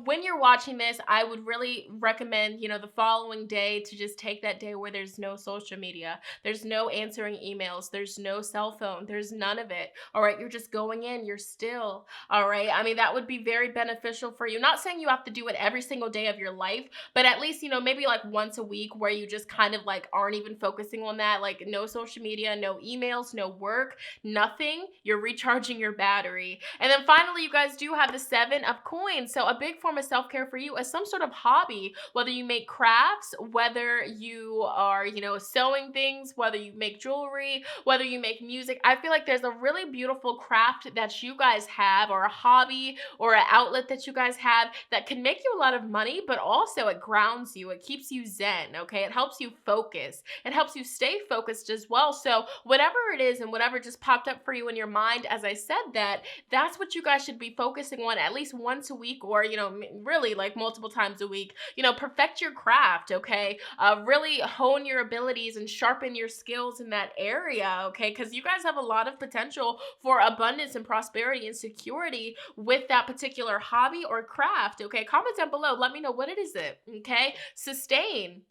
when you're watching this, I would really recommend, the following day to just take that day where there's no social media, there's no answering emails, there's no cell phone, there's none of it, all right? You're just going in, you're still, all right? I mean, that would be very beneficial for you. Not saying you have to do it every single day of your life, but at least, maybe like once a week where you just kind of like aren't even focusing on that, like no social media, no emails, no work, nothing. You're recharging your battery. And then finally, you guys do have the 7 of coins. So a big form of self-care for you is some sort of hobby, whether you make crafts, whether you are, sewing things, whether you make jewelry, whether you make music. I feel like there's a really beautiful craft that you guys have, or a hobby or an outlet that you guys have that can make you a lot of money, but also it grounds you. It keeps you zen, okay? It helps you focus. It helps you stay focused as well. So whatever it is and whatever just popped up for you in your mind as I said that's what you guys should be focusing on at least once a week, or really like multiple times a week. Perfect your craft, okay? Really hone your abilities and sharpen your skills in that area, okay? Because you guys have a lot of potential for abundance and prosperity and security with that particular hobby or craft, okay? Comment down below, let me know what it is, okay? Sustain.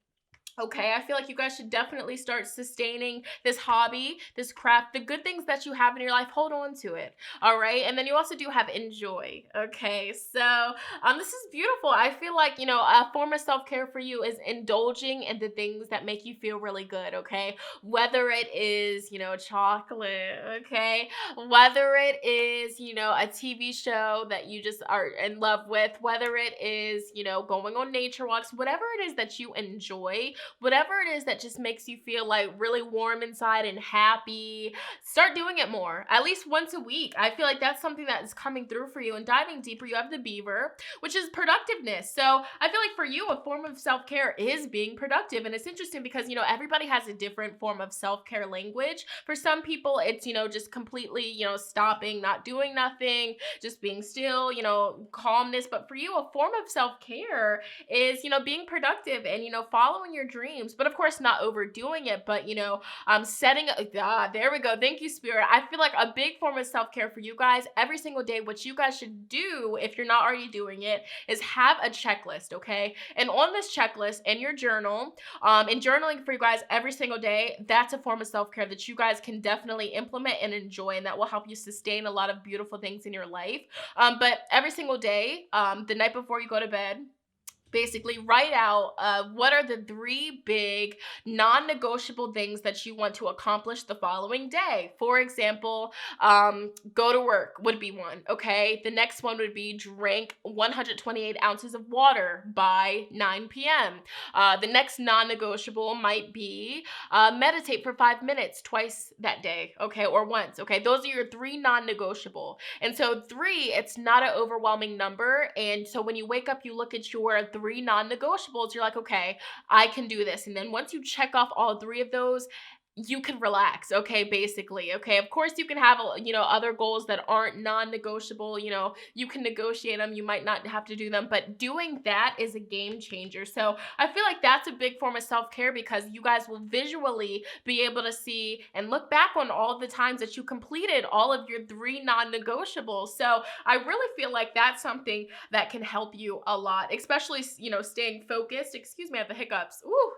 Okay, I feel like you guys should definitely start sustaining this hobby, this craft, the good things that you have in your life. Hold on to it. All right. And then you also do have enjoy. Okay. So this is beautiful. I feel like, a form of self-care for you is indulging in the things that make you feel really good. Okay. Whether it is, chocolate, okay, whether it is, a TV show that you just are in love with, whether it is, going on nature walks, whatever it is that you enjoy, whatever it is that just makes you feel like really warm inside and happy, start doing it more, at least once a week. I feel like that's something that is coming through for you. And diving deeper, you have the beaver, which is productiveness. So I feel like for you, a form of self-care is being productive. And it's interesting because, everybody has a different form of self-care language. For some people, it's, just completely, stopping, not doing nothing, just being still, calmness. But for you, a form of self-care is, being productive and, following your dreams, but of course not overdoing it, but, setting, there we go. Thank you, Spirit. I feel like a big form of self-care for you guys every single day, what you guys should do if you're not already doing it, is have a checklist, okay? And on this checklist in your journal, and journaling for you guys every single day, that's a form of self-care that you guys can definitely implement and enjoy, and that will help you sustain a lot of beautiful things in your life. But every single day, the night before you go to bed, basically write out what are the 3 big non-negotiable things that you want to accomplish the following day. For example, go to work would be one, okay? The next one would be drink 128 ounces of water by 9 p.m. The next non-negotiable might be meditate for 5 minutes twice that day, okay? Or once, okay? Those are your 3 non-negotiable. And so 3, it's not an overwhelming number. And so when you wake up, you look at your 3 non-negotiables, you're like, okay, I can do this. And then once you check off all 3 of those, you can relax, okay, basically, okay? Of course, you can have, other goals that aren't non-negotiable, you can negotiate them, you might not have to do them, but doing that is a game changer. So I feel like that's a big form of self-care because you guys will visually be able to see and look back on all the times that you completed all of your 3 non-negotiables. So I really feel like that's something that can help you a lot, especially, staying focused. Excuse me, I have the hiccups. Ooh.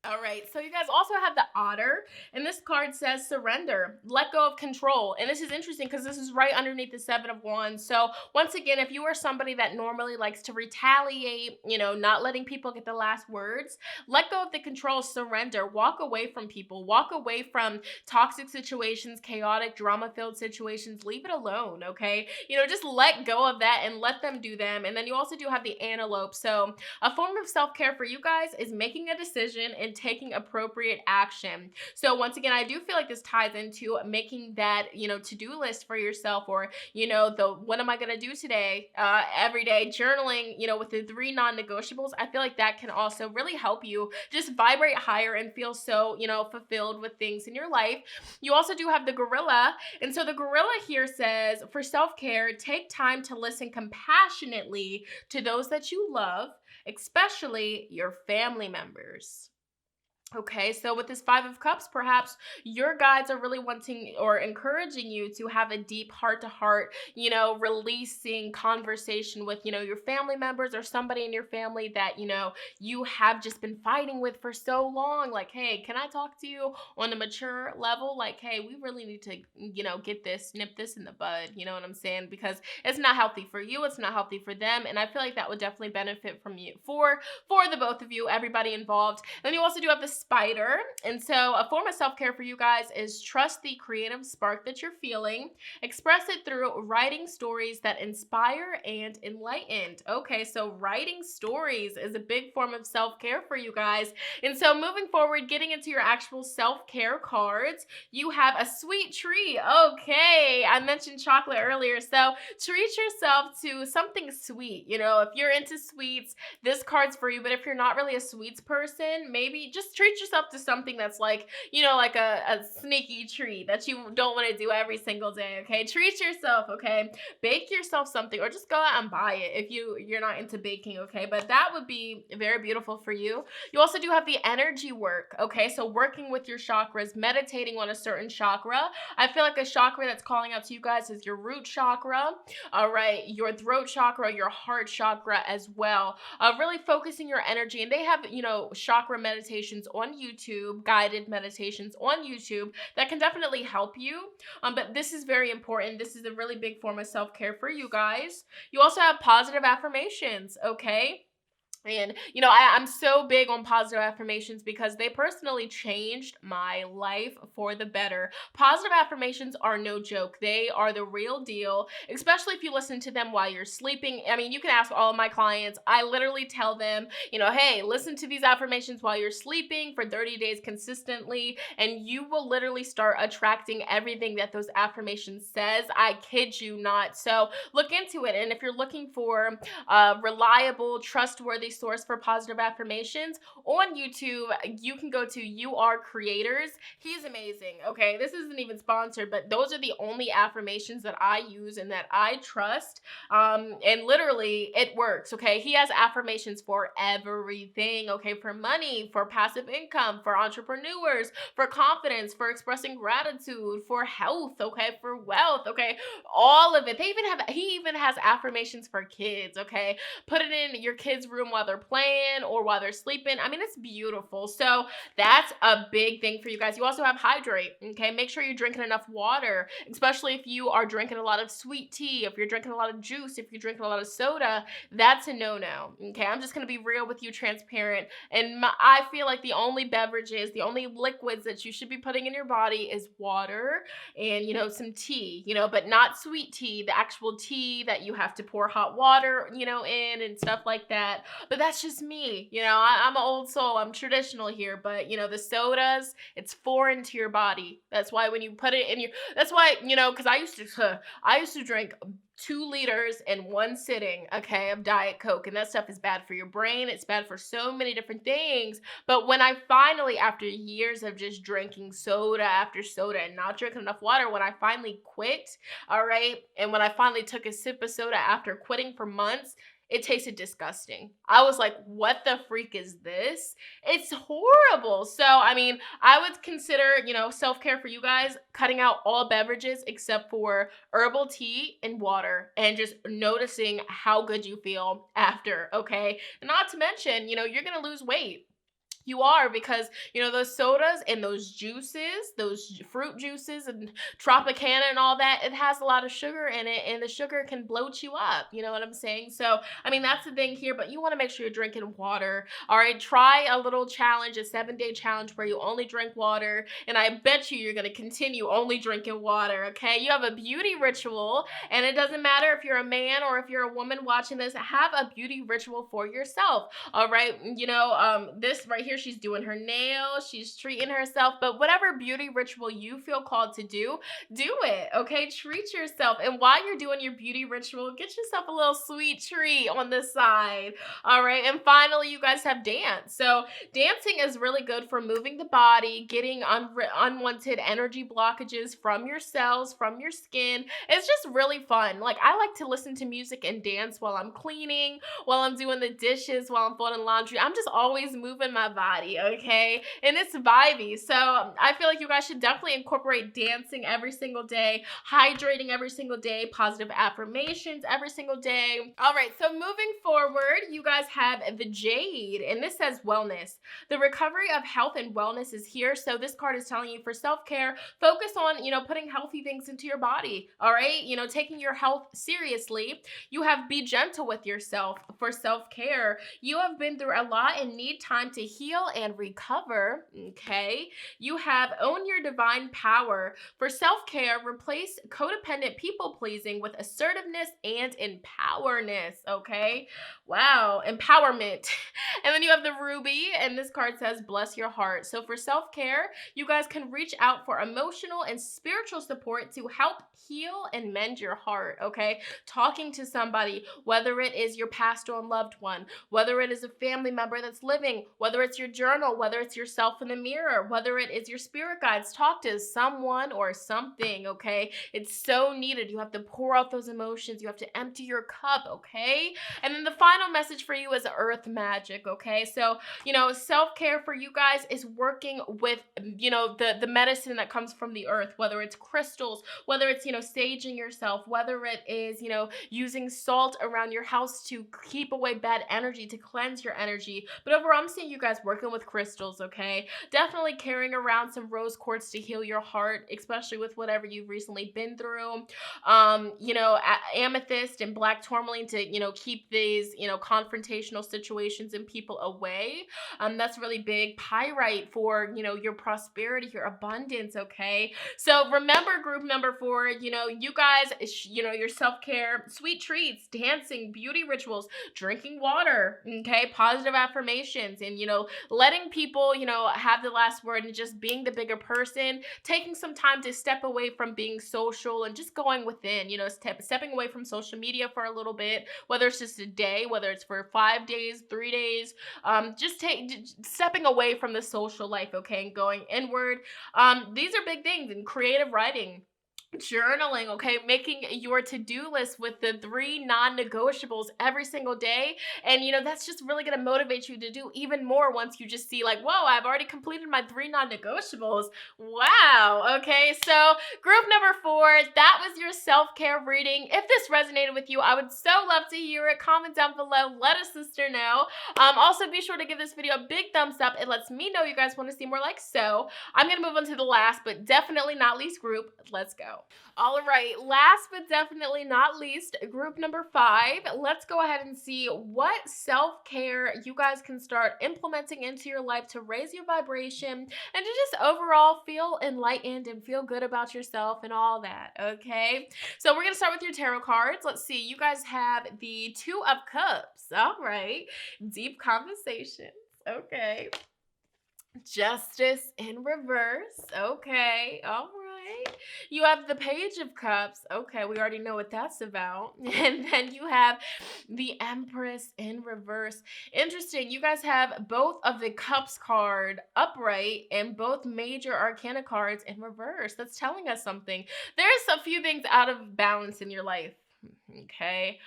All right, so you guys also have the otter, and this card says surrender, let go of control. And this is interesting because this is right underneath the 7 of Wands. So once again, if you are somebody that normally likes to retaliate, not letting people get the last words, let go of the control, surrender, walk away from people, walk away from toxic situations, chaotic, drama-filled situations, leave it alone, okay? Just let go of that and let them do them. And then you also do have the antelope. So a form of self-care for you guys is making a decision and taking appropriate action. So once again, I do feel like this ties into making that, to-do list for yourself, or, what am I going to do today, every day, journaling, with the 3 non-negotiables. I feel like that can also really help you just vibrate higher and feel so, fulfilled with things in your life. You also do have the gorilla. And so the gorilla here says, for self-care, take time to listen compassionately to those that you love, especially your family members. Okay, so with this 5 of Cups, perhaps your guides are really wanting or encouraging you to have a deep heart-to-heart, releasing conversation with, your family members or somebody in your family that, you have just been fighting with for so long. Like, hey, can I talk to you on a mature level? Like, hey, we really need to, nip this in the bud. You know what I'm saying? Because it's not healthy for you. It's not healthy for them. And I feel like that would definitely benefit from you, for the both of you, everybody involved. Then you also do have the spider. And so a form of self-care for you guys is trust the creative spark that you're feeling. Express it through writing stories that inspire and enlighten. Okay, so writing stories is a big form of self-care for you guys. And so moving forward, getting into your actual self-care cards, you have a sweet treat. Okay, I mentioned chocolate earlier. So treat yourself to something sweet. If you're into sweets, this card's for you. But if you're not really a sweets person, maybe just treat treat yourself to something that's like, like a sneaky treat that you don't want to do every single day, okay? Treat yourself, okay? Bake yourself something, or just go out and buy it if you're not into baking, okay? But that would be very beautiful for you. You also do have the energy work, okay? So working with your chakras, meditating on a certain chakra. I feel like a chakra that's calling out to you guys is your root chakra, all right? Your throat chakra, your heart chakra as well. Really focusing your energy. And they have, chakra meditations on YouTube, guided meditations on YouTube that can definitely help you. But this is very important. This is a really big form of self-care for you guys. You also have positive affirmations, okay? And, I'm so big on positive affirmations because they personally changed my life for the better. Positive affirmations are no joke. They are the real deal, especially if you listen to them while you're sleeping. I mean, you can ask all of my clients. I literally tell them, hey, listen to these affirmations while you're sleeping for 30 days consistently, and you will literally start attracting everything that those affirmations says. I kid you not. So look into it. And if you're looking for reliable, trustworthy source for positive affirmations on YouTube, you can go to You Are Creators. He's amazing. Okay, this isn't even sponsored, but those are the only affirmations that I use and that I trust. And literally it works. Okay, he has affirmations for everything. Okay, for money, for passive income, for entrepreneurs, for confidence, for expressing gratitude, for health. Okay, for wealth. Okay, all of it. He even has affirmations for kids. Okay, put it in your kids' room while they're playing or while they're sleeping. I mean, it's beautiful. So that's a big thing for you guys. You also have hydrate, okay? Make sure you're drinking enough water, especially if you are drinking a lot of sweet tea, if you're drinking a lot of juice, if you're drinking a lot of soda, that's a no-no, okay? I'm just going to be real with you, transparent. And I feel like the only beverages, the only liquids that you should be putting in your body is water and, some tea, but not sweet tea, the actual tea that you have to pour hot water, in and stuff like that. But that's just me. I'm an old soul. I'm traditional here. But, the sodas, it's foreign to your body. That's why when you put it in that's why, because I used to drink 2 liters in one sitting, okay, of Diet Coke. And that stuff is bad for your brain. It's bad for so many different things. But when I finally, after years of just drinking soda after soda and not drinking enough water, when I finally quit, all right, and when I finally took a sip of soda after quitting for months, it tasted disgusting. I was like, what the freak is this? It's horrible. So, I mean, I would consider, self-care for you guys, cutting out all beverages except for herbal tea and water and just noticing how good you feel after, okay? And not to mention, you're going to lose weight. You are, because, those sodas and those juices, those fruit juices and Tropicana and all that, it has a lot of sugar in it, and the sugar can bloat you up. You know what I'm saying? So, I mean, that's the thing here, but you want to make sure you're drinking water. All right, try a little challenge, a 7-day challenge where you only drink water, and I bet you're going to continue only drinking water, okay? You have a beauty ritual, and it doesn't matter if you're a man or if you're a woman watching this, have a beauty ritual for yourself, all right? This right here, she's doing her nails, she's treating herself, but whatever beauty ritual you feel called to do it, okay? Treat yourself. And while you're doing your beauty ritual, get yourself a little sweet treat on the side, all right? And finally, you guys have dance. So dancing is really good for moving the body, getting unwanted energy blockages from your cells, from your skin. It's just really fun. Like, I like to listen to music and dance while I'm cleaning, while I'm doing the dishes, while I'm folding laundry. I'm just always moving my body, okay? And it's vibey. So I feel like you guys should definitely incorporate dancing every single day, hydrating every single day, positive affirmations every single day. All right, so moving forward, you guys have the Jade, and this says wellness. The recovery of health and wellness is here. So this card is telling you for self-care, focus on, putting healthy things into your body, all right? Taking your health seriously. You have be gentle with yourself for self-care. You have been through a lot and need time to heal and recover, okay? You have own your divine power. For self-care, replace codependent people-pleasing with assertiveness and empowerness, okay? Wow, empowerment. And then you have the Ruby, and this card says, bless your heart. So for self-care, you guys can reach out for emotional and spiritual support to help heal and mend your heart, okay? Talking to somebody, whether it is your passed on loved one, whether it is a family member that's living, whether it's your journal, whether it's yourself in the mirror, whether it is your spirit guides, talk to someone or something, okay? It's so needed. You have to pour out those emotions. You have to empty your cup, okay? And then the final message for you is earth magic, okay? So, self-care for you guys is working with, the medicine that comes from the earth, whether it's crystals, whether it's, saging yourself, whether it is, using salt around your house to keep away bad energy, to cleanse your energy. But overall, I'm seeing you guys working with crystals, okay? Definitely carrying around some rose quartz to heal your heart, especially with whatever you've recently been through. Amethyst and black tourmaline to, keep these, confrontational situations and people away. That's really big. Pyrite for, your prosperity, your abundance, okay? So remember, group number 4, you guys, your self-care, sweet treats, dancing, beauty rituals, drinking water, okay? Positive affirmations, and, letting people, have the last word, and just being the bigger person, taking some time to step away from being social and just going within, stepping away from social media for a little bit, whether it's just a day, whether it's for 5 days, 3 days, stepping away from the social life, okay, and going inward. These are big things. In creative writing, journaling, okay, making your to-do list with the 3 non-negotiables every single day, and that's just really going to motivate you to do even more once you just see, like, whoa, I've already completed my 3 non-negotiables. Wow. Okay, so group number 4, that was your self-care reading. If this resonated with you, I would so love to hear it. Comment down below, let a sister know. Also be sure to give this video a big thumbs up. It lets me know you guys want to see more like so. I'm gonna move on to the last but definitely not least group. Let's go. All right, last but definitely not least, group number 5. Let's go ahead and see what self-care you guys can start implementing into your life to raise your vibration and to just overall feel enlightened and feel good about yourself and all that, okay? So we're going to start with your tarot cards. Let's see, you guys have the 2 of Cups. All right, deep conversations, okay. Justice in reverse, okay, all right. You have the Page of Cups, okay, we already know what that's about. And then you have the Empress in reverse. Interesting, you guys have both of the Cups card upright and both major arcana cards in reverse. That's telling us something. There's a few things out of balance in your life, okay?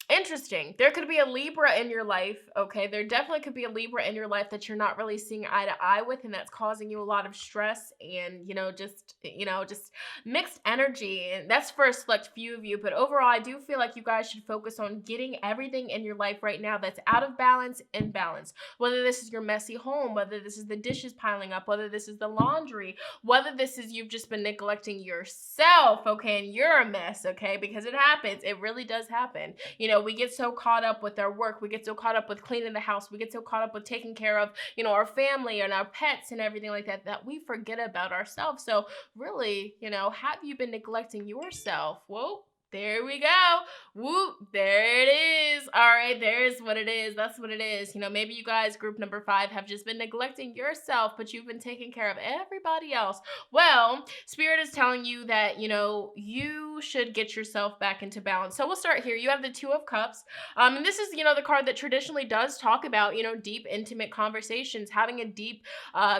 Interesting. There could be a Libra in your life, okay? There definitely could be a Libra in your life that you're not really seeing eye to eye with, and that's causing you a lot of stress and, just mixed energy. And that's for a select few of you. But overall, I do feel like you guys should focus on getting everything in your life right now that's out of balance in balance. Whether this is your messy home, whether this is the dishes piling up, whether this is the laundry, whether this is you've just been neglecting yourself, okay? And you're a mess, okay? Because it happens. It really does happen. We get so caught up with our work. We get so caught up with cleaning the house. We get so caught up with taking care of, our family and our pets and everything like that, that we forget about ourselves. So really, have you been neglecting yourself? Well, there we go. Whoop, there it is. All right, there's what it is. That's what it is. Maybe you guys, group number 5, have just been neglecting yourself, but you've been taking care of everybody else. Well, Spirit is telling you that, you should get yourself back into balance. So we'll start here. You have the 2 of Cups. And this is, the card that traditionally does talk about, deep, intimate conversations, having a deep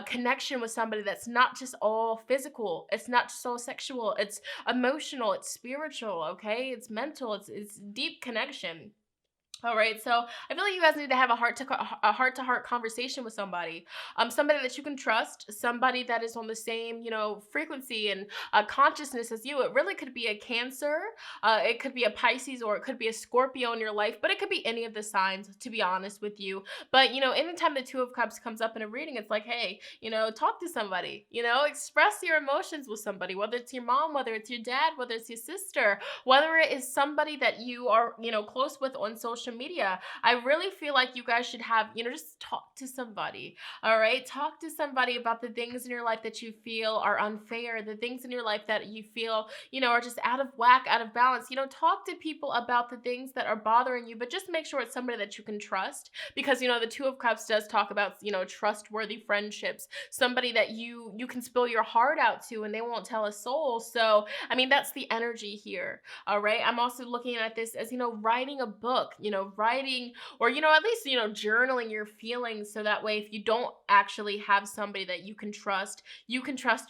connection with somebody that's not just all physical. It's not just all sexual. It's emotional. It's spiritual, okay? It's mental. It's deep connection. All right, so I feel like you guys need to have a heart-to-heart conversation with somebody, somebody that you can trust, somebody that is on the same, frequency and consciousness as you. It really could be a Cancer, it could be a Pisces, or it could be a Scorpio in your life, but it could be any of the signs, to be honest with you. But, anytime the 2 of Cups comes up in a reading, it's like, hey, talk to somebody, express your emotions with somebody, whether it's your mom, whether it's your dad, whether it's your sister, whether it is somebody that you are, close with on social media. I really feel like you guys should have, just talk to somebody. All right, talk to somebody about the things in your life that you feel are unfair, the things in your life that you feel, are just out of whack, out of balance. Talk to people about the things that are bothering you, but just make sure it's somebody that you can trust, because the 2 of Cups does talk about, trustworthy friendships, somebody that you can spill your heart out to and they won't tell a soul. So I mean, that's the energy here. All right, I'm also looking at this as, writing a book, writing or, at least, journaling your feelings. So that way, if you don't actually have somebody that you can trust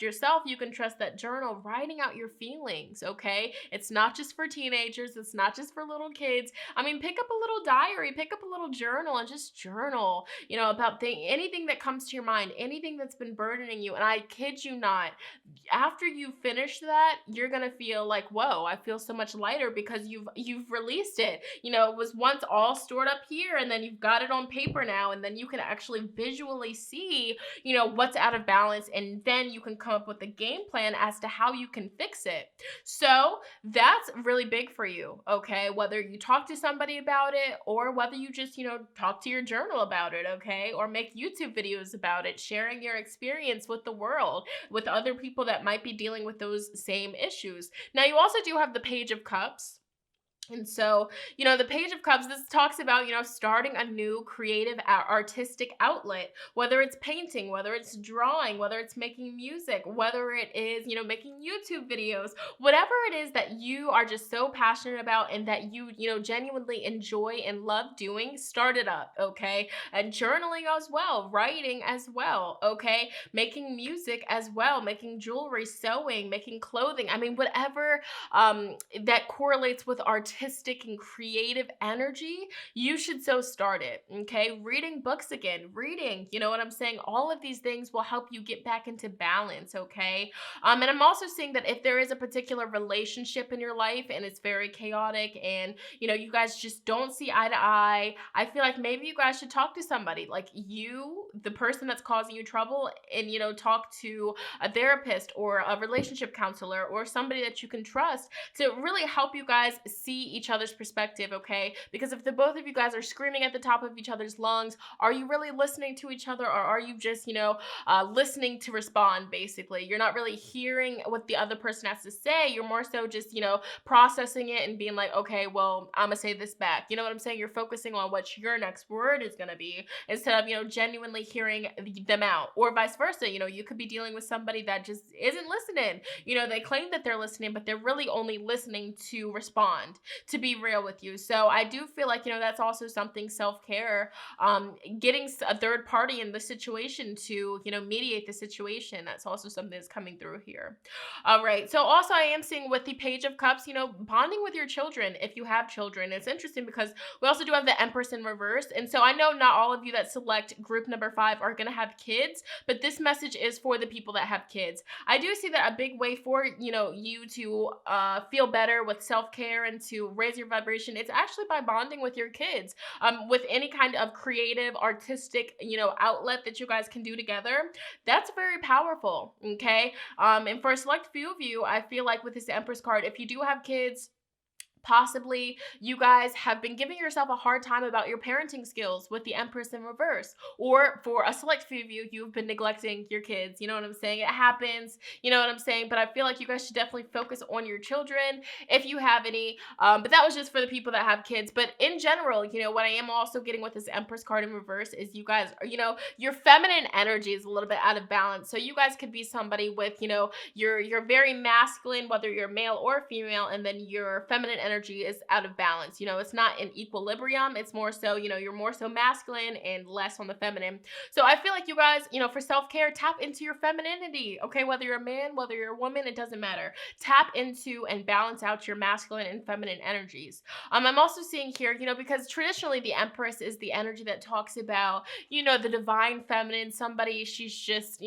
yourself, you can trust that journal, writing out your feelings, okay? It's not just for teenagers, it's not just for little kids. I mean, pick up a little diary, pick up a little journal and just journal, about anything that comes to your mind, anything that's been burdening you. And I kid you not, after you finish that, you're gonna feel like, whoa, I feel so much lighter because you've released it. It was once all stored up here, and then you've got it on paper now, and then you can actually visually see, what's out of balance, and then you can come up with a game plan as to how you can fix it. So that's really big for you, okay? Whether you talk to somebody about it or whether you just, talk to your journal about it, okay? Or make YouTube videos about it, sharing your experience with the world, with other people that might be dealing with those same issues. Now, you also do have the Page of Cups. And so, the Page of Cups, this talks about, starting a new creative artistic outlet, whether it's painting, whether it's drawing, whether it's making music, whether it is, making YouTube videos, whatever it is that you are just so passionate about and that you, genuinely enjoy and love doing, start it up, okay? And journaling as well, writing as well, okay? Making music as well, making jewelry, sewing, making clothing. I mean, whatever that correlates with artistic and creative energy, you should so start it, okay? Reading books again, you know what I'm saying? All of these things will help you get back into balance, okay? And I'm also seeing that if there is a particular relationship in your life and it's very chaotic and, you guys just don't see eye to eye, I feel like maybe you guys should talk to somebody, like the person that's causing you trouble, and, talk to a therapist or a relationship counselor or somebody that you can trust to really help you guys see each other's perspective, okay? Because if the both of you guys are screaming at the top of each other's lungs, are you really listening to each other, or are you just, listening to respond, basically? You're not really hearing what the other person has to say. You're more so just, processing it and being like, okay, well, I'm gonna say this back. You know what I'm saying? You're focusing on what your next word is gonna be instead of, genuinely hearing them out, or vice versa. You could be dealing with somebody that just isn't listening. They claim that they're listening, but they're really only listening to respond, to be real with you. So I do feel like, that's also something self-care, getting a third party in the situation to, mediate the situation. That's also something that's coming through here. All right. So also I am seeing with the Page of Cups, bonding with your children, if you have children. It's interesting because we also do have the Empress in reverse. And so I know not all of you that select group number 5 are going to have kids, but this message is for the people that have kids. I do see that a big way for, you to feel better with self-care and to raise your vibration, it's actually by bonding with your kids, with any kind of creative, artistic, outlet that you guys can do together. That's very powerful, okay? And for a select few of you, I feel like with this Empress card, if you do have kids, possibly you guys have been giving yourself a hard time about your parenting skills with the Empress in reverse, or for a select few of you, you've been neglecting your kids. You know what I'm saying? It happens, you know what I'm saying? But I feel like you guys should definitely focus on your children if you have any. But that was just for the people that have kids. But in general, what I am also getting with this Empress card in reverse is you guys, your feminine energy is a little bit out of balance. So you guys could be somebody with, you're very masculine, whether you're male or female, and then your feminine energy is out of balance. It's not in equilibrium. It's more so, you're more so masculine and less on the feminine. So I feel like you guys, for self-care, tap into your femininity, okay? Whether you're a man, whether you're a woman, it doesn't matter. Tap into and balance out your masculine and feminine energies. I'm also seeing here, because traditionally the Empress is the energy that talks about, the divine feminine, somebody, she's just,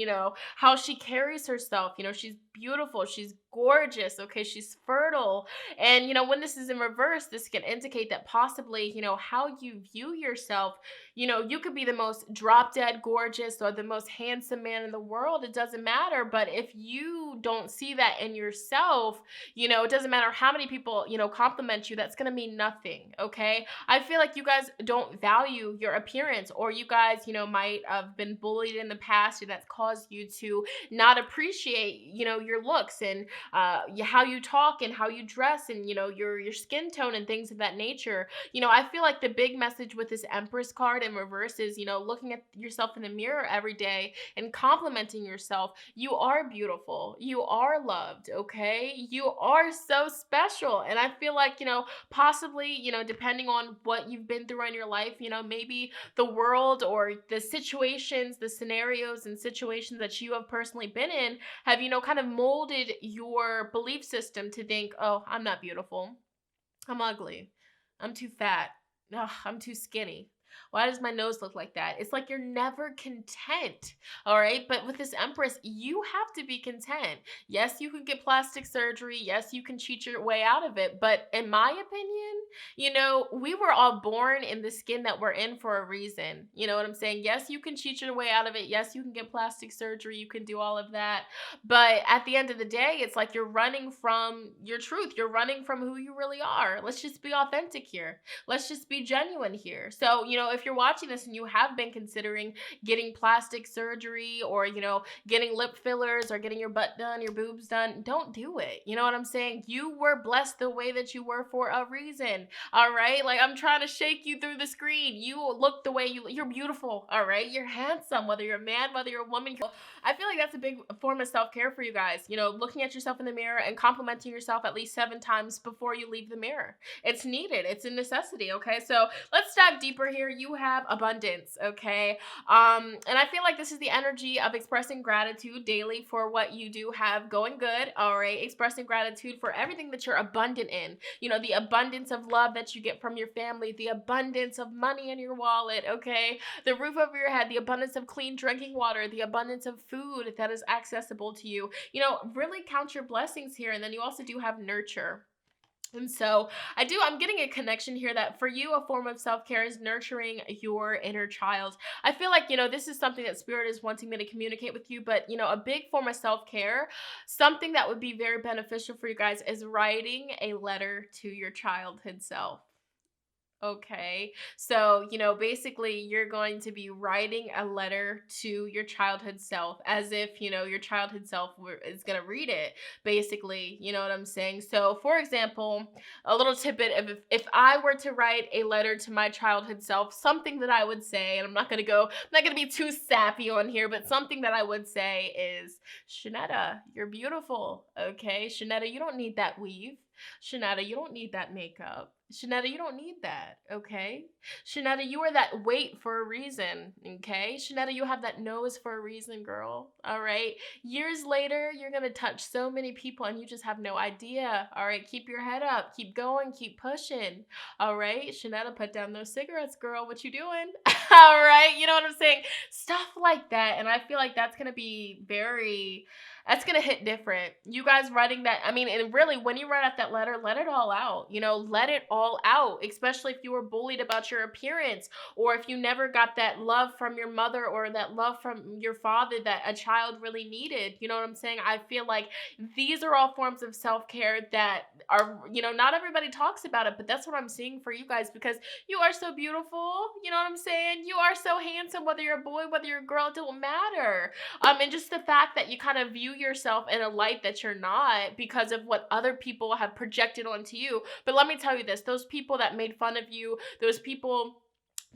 how she carries herself, she's beautiful, she's gorgeous, okay, she's fertile. And when this is in reverse, this can indicate that possibly, how you view yourself, you could be the most drop dead gorgeous or the most handsome man in the world, it doesn't matter. But if you don't see that in yourself, it doesn't matter how many people, compliment you, that's going to mean nothing, okay? I feel like you guys don't value your appearance, or you guys, might have been bullied in the past, and that's caused you to not appreciate, your looks and how you talk and how you dress and, your your skin tone and things of that nature. I feel like the big message with this Empress card in reverse is, looking at yourself in the mirror every day and complimenting yourself. You are beautiful. You are loved, okay? You are so special. And I feel like, possibly, depending on what you've been through in your life, maybe the world or the situations, the scenarios and situations that you have personally been in have, kind of molded your belief system to think, oh, I'm not beautiful. I'm ugly. I'm too fat. Ugh, I'm too skinny. Why does my nose look like that? It's like you're never content, all right? But with this Empress, you have to be content. Yes, you can get plastic surgery. Yes, you can cheat your way out of it. But in my opinion, we were all born in the skin that we're in for a reason. You know what I'm saying? Yes, you can cheat your way out of it. Yes, you can get plastic surgery. You can do all of that. But at the end of the day, it's like you're running from your truth. You're running from who you really are. Let's just be authentic here. Let's just be genuine here. So, if you're watching this and you have been considering getting plastic surgery or, getting lip fillers or getting your butt done, your boobs done, don't do it. You know what I'm saying? You were blessed the way that you were for a reason. All right? Like, I'm trying to shake you through the screen. You look the way you're beautiful. All right? You're handsome, whether you're a man, whether you're a woman. I feel like that's a big form of self-care for you guys. Looking at yourself in the mirror and complimenting yourself at least 7 times before you leave the mirror. It's needed. It's a necessity, okay? So let's dive deeper here. You have abundance, okay? And I feel like this is the energy of expressing gratitude daily for what you do have going good, all right? Expressing gratitude for everything that you're abundant in. The abundance of love that you get from your family, the abundance of money in your wallet, okay? The roof over your head, the abundance of clean drinking water, the abundance of food that is accessible to you. Really count your blessings here. And then you also do have nurture. And so I'm getting a connection here that for you, a form of self-care is nurturing your inner child. I feel like, this is something that Spirit is wanting me to communicate with you, but, a big form of self-care, something that would be very beneficial for you guys is writing a letter to your childhood self. Okay. So, basically you're going to be writing a letter to your childhood self as if, your childhood self is going to read it, basically, you know what I'm saying? So, for example, a little tidbit of if I were to write a letter to my childhood self, something that I would say, and I'm not going to be too sappy on here, but something that I would say is, Shonnetta, you're beautiful. Okay. Shonnetta, you don't need that weave. Shonnetta, you don't need that makeup. Shonnetta, you don't need that, okay? Shonnetta, you are that weight for a reason, okay? Shonnetta, you have that nose for a reason, girl, all right? Years later, you're going to touch so many people and you just have no idea, all right? Keep your head up. Keep going. Keep pushing, all right? Shonnetta, put down those cigarettes, girl. What you doing? All right? You know what I'm saying? Stuff like that, and I feel like that's going to be that's going to hit different. You guys writing that, and really, when you write out that letter, let it all out. Let it all out, especially if you were bullied about your appearance or if you never got that love from your mother or that love from your father that a child really needed. You know what I'm saying? I feel like these are all forms of self-care that are, not everybody talks about it, but that's what I'm seeing for you guys because you are so beautiful. You know what I'm saying? You are so handsome, whether you're a boy, whether you're a girl, it don't matter. And just the fact that you kind of view yourself in a light that you're not because of what other people have projected onto you. But let me tell you this, those people that made fun of you, those people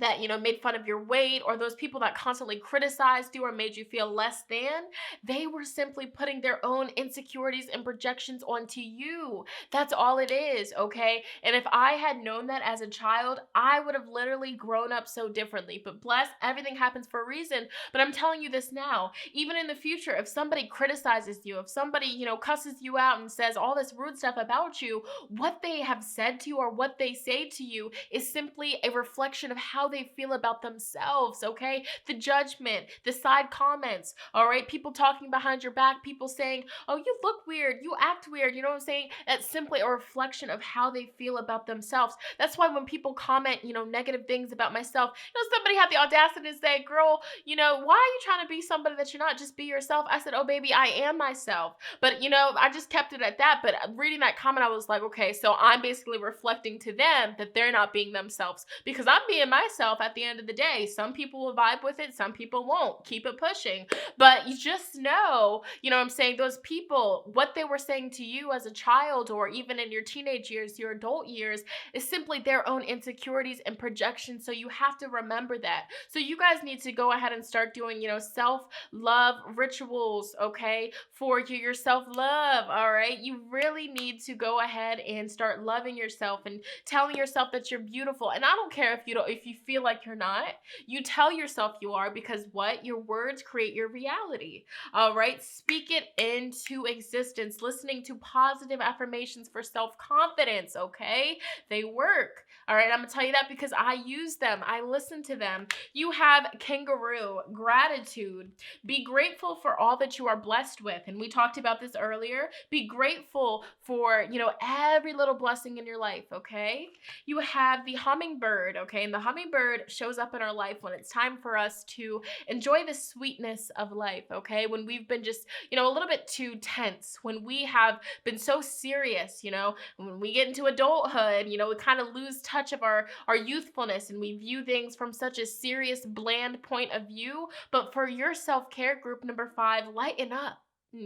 that, made fun of your weight, or those people that constantly criticized you or made you feel less than, they were simply putting their own insecurities and projections onto you. That's all it is, okay? And if I had known that as a child, I would have literally grown up so differently. But bless, everything happens for a reason. But I'm telling you this now, even in the future, if somebody criticizes you, if somebody, cusses you out and says all this rude stuff about you, what they have said to you or what they say to you is simply a reflection of how they feel about themselves, okay? The judgment, the side comments, all right? People talking behind your back, people saying, oh, you look weird, you act weird, you know what I'm saying? That's simply a reflection of how they feel about themselves. That's why when people comment, negative things about myself, somebody had the audacity to say, girl, why are you trying to be somebody that you're not? Just be yourself. I said, oh, baby, I am myself. But, I just kept it at that. But reading that comment, I was like, okay, so I'm basically reflecting to them that they're not being themselves because I'm being myself. myself at the end of the day. Some people will vibe with it, some people won't. Keep it pushing. But you just know, you know what I'm saying, those people, what they were saying to you as a child or even in your teenage years, your adult years, is simply their own insecurities and projections. So you have to remember that. So you guys need to go ahead and start doing, you know, self-love rituals, okay, for your self-love, all right? You really need to go ahead and start loving yourself and telling yourself that you're beautiful. And I don't care if you feel like you're not. You tell yourself you are, because what? Your words create your reality. All right? Speak it into existence. Listening to positive affirmations for self-confidence, okay? They work. All right? I'm going to tell you that because I use them. I listen to them. You have kangaroo, gratitude. Be grateful for all that you are blessed with. And we talked about this earlier. Be grateful for, you know, every little blessing in your life, okay? You have the hummingbird, okay? And the hummingbird shows up in our life when it's time for us to enjoy the sweetness of life, okay? When we've been just, you know, a little bit too tense, when we have been so serious, you know, when we get into adulthood, you know, we kind of lose touch of our youthfulness and we view things from such a serious, bland point of view. But for your self-care group number 5, lighten up.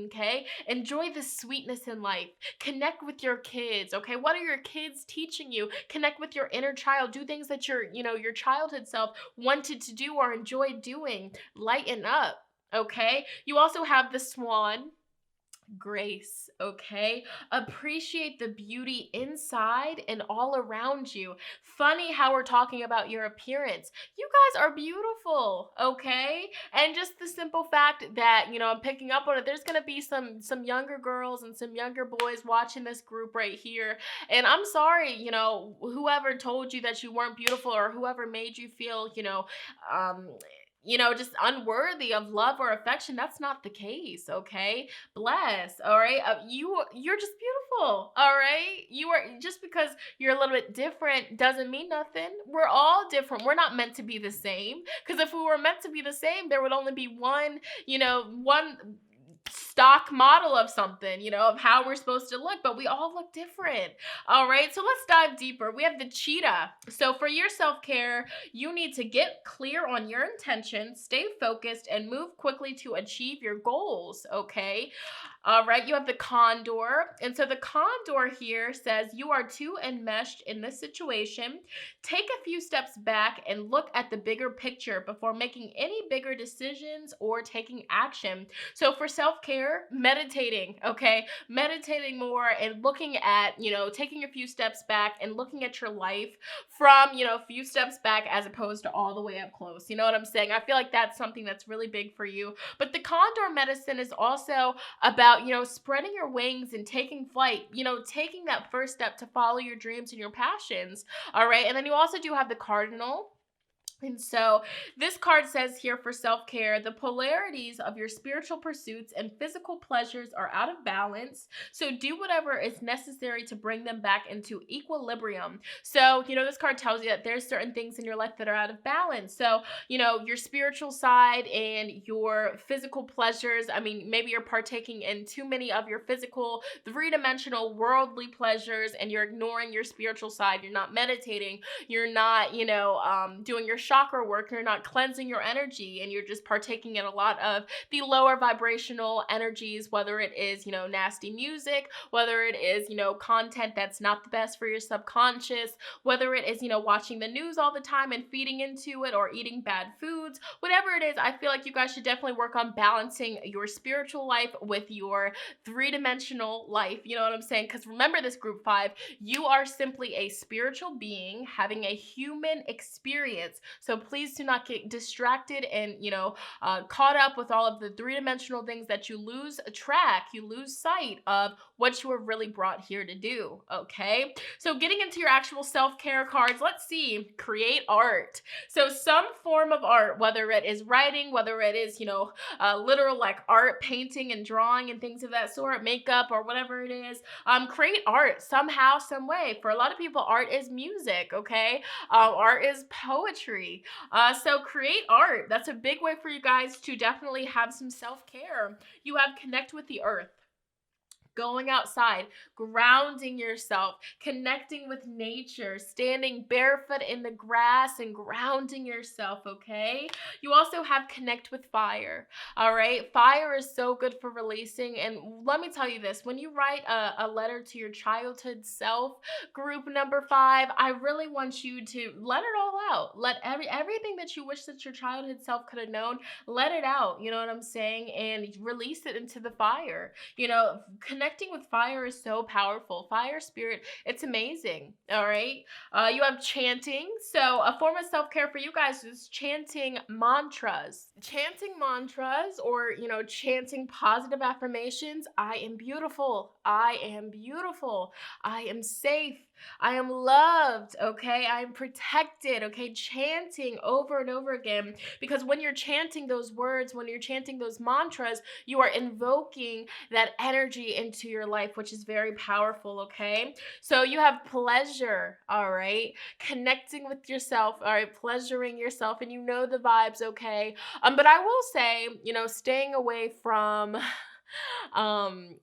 Okay, enjoy the sweetness in life. Connect with your kids. Okay, what are your kids teaching you? Connect with your inner child. Do things that your childhood self wanted to do or enjoyed doing. Lighten up. Okay, you also have the swan. Grace, okay? Appreciate the beauty inside and all around you. Funny how we're talking about your appearance. You guys are beautiful, okay? And just the simple fact that, you know, I'm picking up on it, there's gonna be some younger girls and some younger boys watching this group right here. And I'm sorry, you know, whoever told you that you weren't beautiful or whoever made you feel, just unworthy of love or affection. That's not the case, okay? Bless, all right? You're just beautiful, all right? You are, just because you're a little bit different doesn't mean nothing. We're all different. We're not meant to be the same, because if we were meant to be the same, there would only be one stock model of something, you know, of how we're supposed to look, but we all look different. All right, so let's dive deeper. We have the cheetah. So for your self-care, you need to get clear on your intentions, stay focused, and move quickly to achieve your goals, okay? All right, you have the condor. And so the condor here says you are too enmeshed in this situation. Take a few steps back and look at the bigger picture before making any bigger decisions or taking action. So for self-care, meditating, okay? Meditating more and looking at, taking a few steps back and looking at your life from, a few steps back as opposed to all the way up close. You know what I'm saying? I feel like that's something that's really big for you. But the condor medicine is also about, spreading your wings and taking flight, taking that first step to follow your dreams and your passions. All right. And then you also do have the cardinal. And so this card says here for self-care, the polarities of your spiritual pursuits and physical pleasures are out of balance. So do whatever is necessary to bring them back into equilibrium. So, this card tells you that there's certain things in your life that are out of balance. So, your spiritual side and your physical pleasures, maybe you're partaking in too many of your physical, three-dimensional, worldly pleasures, and you're ignoring your spiritual side. You're not meditating. You're not, doing your chakra work, you're not cleansing your energy, and you're just partaking in a lot of the lower vibrational energies, whether it is, nasty music, whether it is, content that's not the best for your subconscious, whether it is, watching the news all the time and feeding into it, or eating bad foods, whatever it is. I feel like you guys should definitely work on balancing your spiritual life with your three-dimensional life. You know what I'm saying? Because remember this group 5, you are simply a spiritual being having a human experience. So please do not get distracted and, caught up with all of the three-dimensional things that you lose track, you lose sight of what you were really brought here to do, okay? So getting into your actual self-care cards, let's see, create art. So some form of art, whether it is writing, whether it is, literal like art, painting and drawing and things of that sort, makeup or whatever it is, create art somehow, some way. For a lot of people, art is music, okay? Art is poetry. So create art. That's a big way for you guys to definitely have some self-care. You have connect with the earth. going outside, grounding yourself, connecting with nature, standing barefoot in the grass and grounding yourself, okay? You also have connect with fire, all right? Fire is so good for releasing. And let me tell you this, when you write a letter to your childhood self, group number 5, I really want you to let it all out. Let everything that you wish that your childhood self could have known, let it out, you know what I'm saying? And release it into the fire. You know, connecting with fire is so powerful. Fire spirit, it's amazing, all right? You have chanting. So a form of self-care for you guys is chanting mantras. Chanting mantras, or, you know, chanting positive affirmations. I am beautiful. I am beautiful. I am safe. I am loved, okay? I am protected, okay? Chanting over and over again, because when you're chanting those words, when you're chanting those mantras, you are invoking that energy into your life, which is very powerful, okay? So you have pleasure, all right? Connecting with yourself, all right? Pleasuring yourself, and you know the vibes, okay? But I will say, you know, staying away from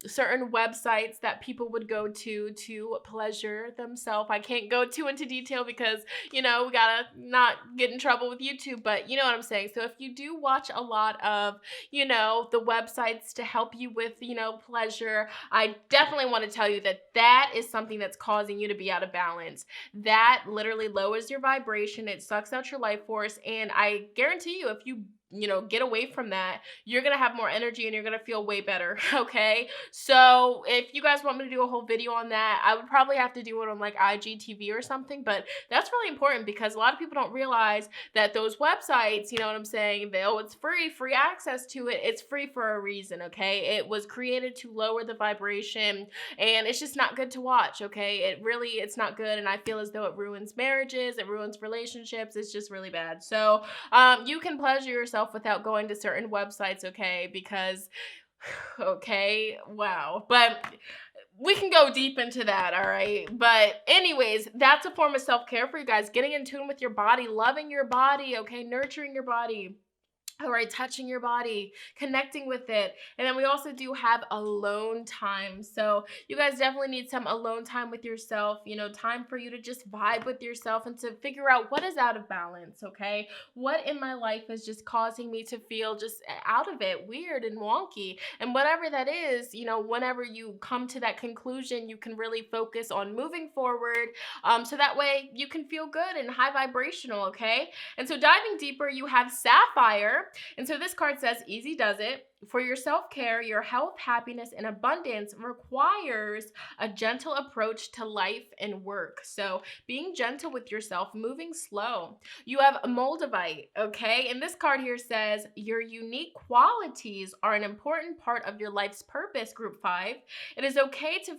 certain websites that people would go to pleasure themselves. I can't go too into detail because, you know, we gotta not get in trouble with YouTube, but you know what I'm saying. So if you do watch a lot of, you know, the websites to help you with, you know, pleasure, I definitely want to tell you that that is something that's causing you to be out of balance. That literally lowers your vibration. It sucks out your life force. And I guarantee you, if you know, get away from that, you're gonna have more energy and you're gonna feel way better, okay? So if you guys want me to do a whole video on that, I would probably have to do it on like IGTV or something, but that's really important because a lot of people don't realize that those websites, you know what I'm saying, it's free access to it, it's free for a reason, okay? It was created to lower the vibration, and it's just not good to watch, okay? It's not good, and I feel as though it ruins marriages, it ruins relationships, it's just really bad. So you can pleasure yourself without going to certain websites, okay? Because, okay, wow. But we can go deep into that, all right? But anyways, that's a form of self-care for you guys. Getting in tune with your body, loving your body, okay? Nurturing your body. All right, touching your body, connecting with it. And then we also do have alone time. So you guys definitely need some alone time with yourself, you know, time for you to just vibe with yourself and to figure out what is out of balance, okay? What in my life is just causing me to feel just out of it, weird and wonky. And whatever that is, you know, whenever you come to that conclusion, you can really focus on moving forward. So that way you can feel good and high vibrational, okay? And so diving deeper, you have Sapphire. And so this card says, easy does it. For your self-care, your health, happiness, and abundance requires a gentle approach to life and work. So being gentle with yourself, moving slow. You have Moldavite, okay? And this card here says, your unique qualities are an important part of your life's purpose, group 5. It's okay to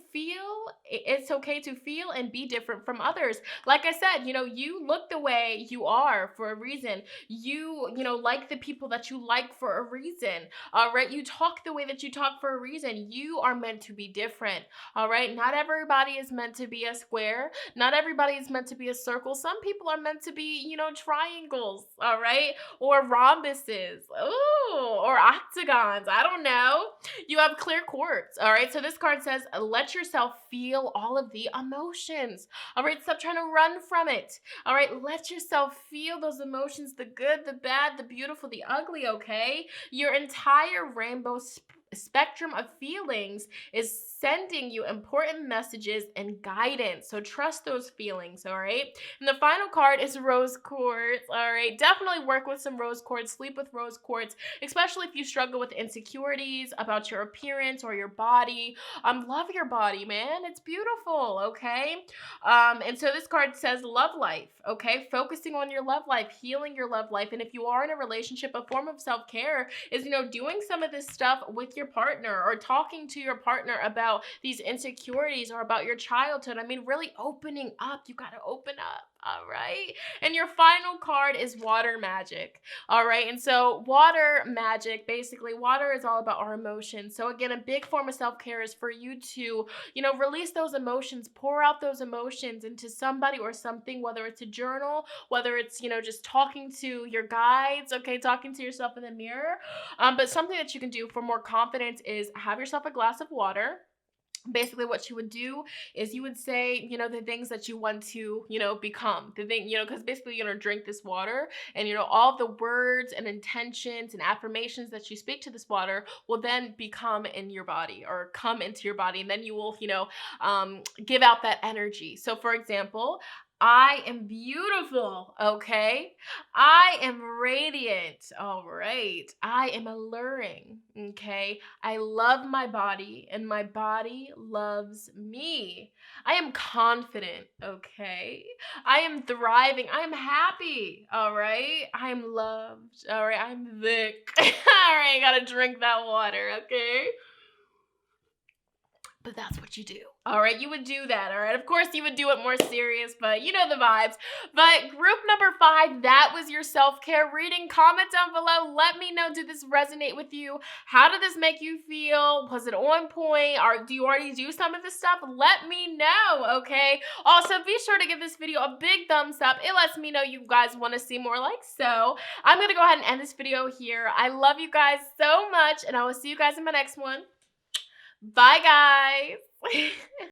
feel and be different from others. Like I said, you know, you look the way you are for a reason. You know, like the people that you like for a reason. All right, you talk the way that you talk for a reason. You are meant to be different. All right, not everybody is meant to be a square. Not everybody is meant to be a circle. Some people are meant to be, you know, triangles. All right, or rhombuses. Ooh, or octagons. I don't know. You have clear quartz. All right, so this card says, let yourself feel all of the emotions. All right, stop trying to run from it. All right, let yourself feel those emotions, the good, the bad, the beautiful, the ugly, okay? Your entire rainbow spectrum of feelings is sending you important messages and guidance. So trust those feelings, all right? And the final card is rose quartz, all right? Definitely work with some rose quartz, sleep with rose quartz, especially if you struggle with insecurities about your appearance or your body. Love your body, man. It's beautiful, okay? And so this card says love life, okay? Focusing on your love life, healing your love life. And if you are in a relationship, a form of self-care is, you know, doing some of this stuff with your partner or talking to your partner about these insecurities or about your childhood. I mean, really opening up. You got to open up. All right. And your final card is water magic. All right. And so water magic, basically water is all about our emotions. So again, a big form of self-care is for you to, you know, release those emotions, pour out those emotions into somebody or something, whether it's a journal, whether it's, you know, just talking to your guides, okay, talking to yourself in the mirror. But something that you can do for more confidence is have yourself a glass of water. basically what you would do is you would say, the things that you want to, become. The thing, because basically you're gonna drink this water, and all the words and intentions and affirmations that you speak to this water will then become in your body or come into your body, and then you will, give out that energy. So for example, I am beautiful, okay? I am radiant, all right? I am alluring, okay? I love my body, and my body loves me. I am confident, okay? I am thriving. I am happy, all right? I am loved, all right? I'm thick. All right, gotta drink that water, okay? But that's what you do. All right, you would do that. All right, of course you would do it more serious, but you know the vibes. But group number 5, that was your self-care reading. Comment down below. Let me know, did this resonate with you? How did this make you feel? Was it on point? Or do you already do some of this stuff? Let me know, okay? Also, be sure to give this video a big thumbs up. It lets me know you guys want to see more like so. I'm going to go ahead and end this video here. I love you guys so much, and I will see you guys in my next one. Bye, guys.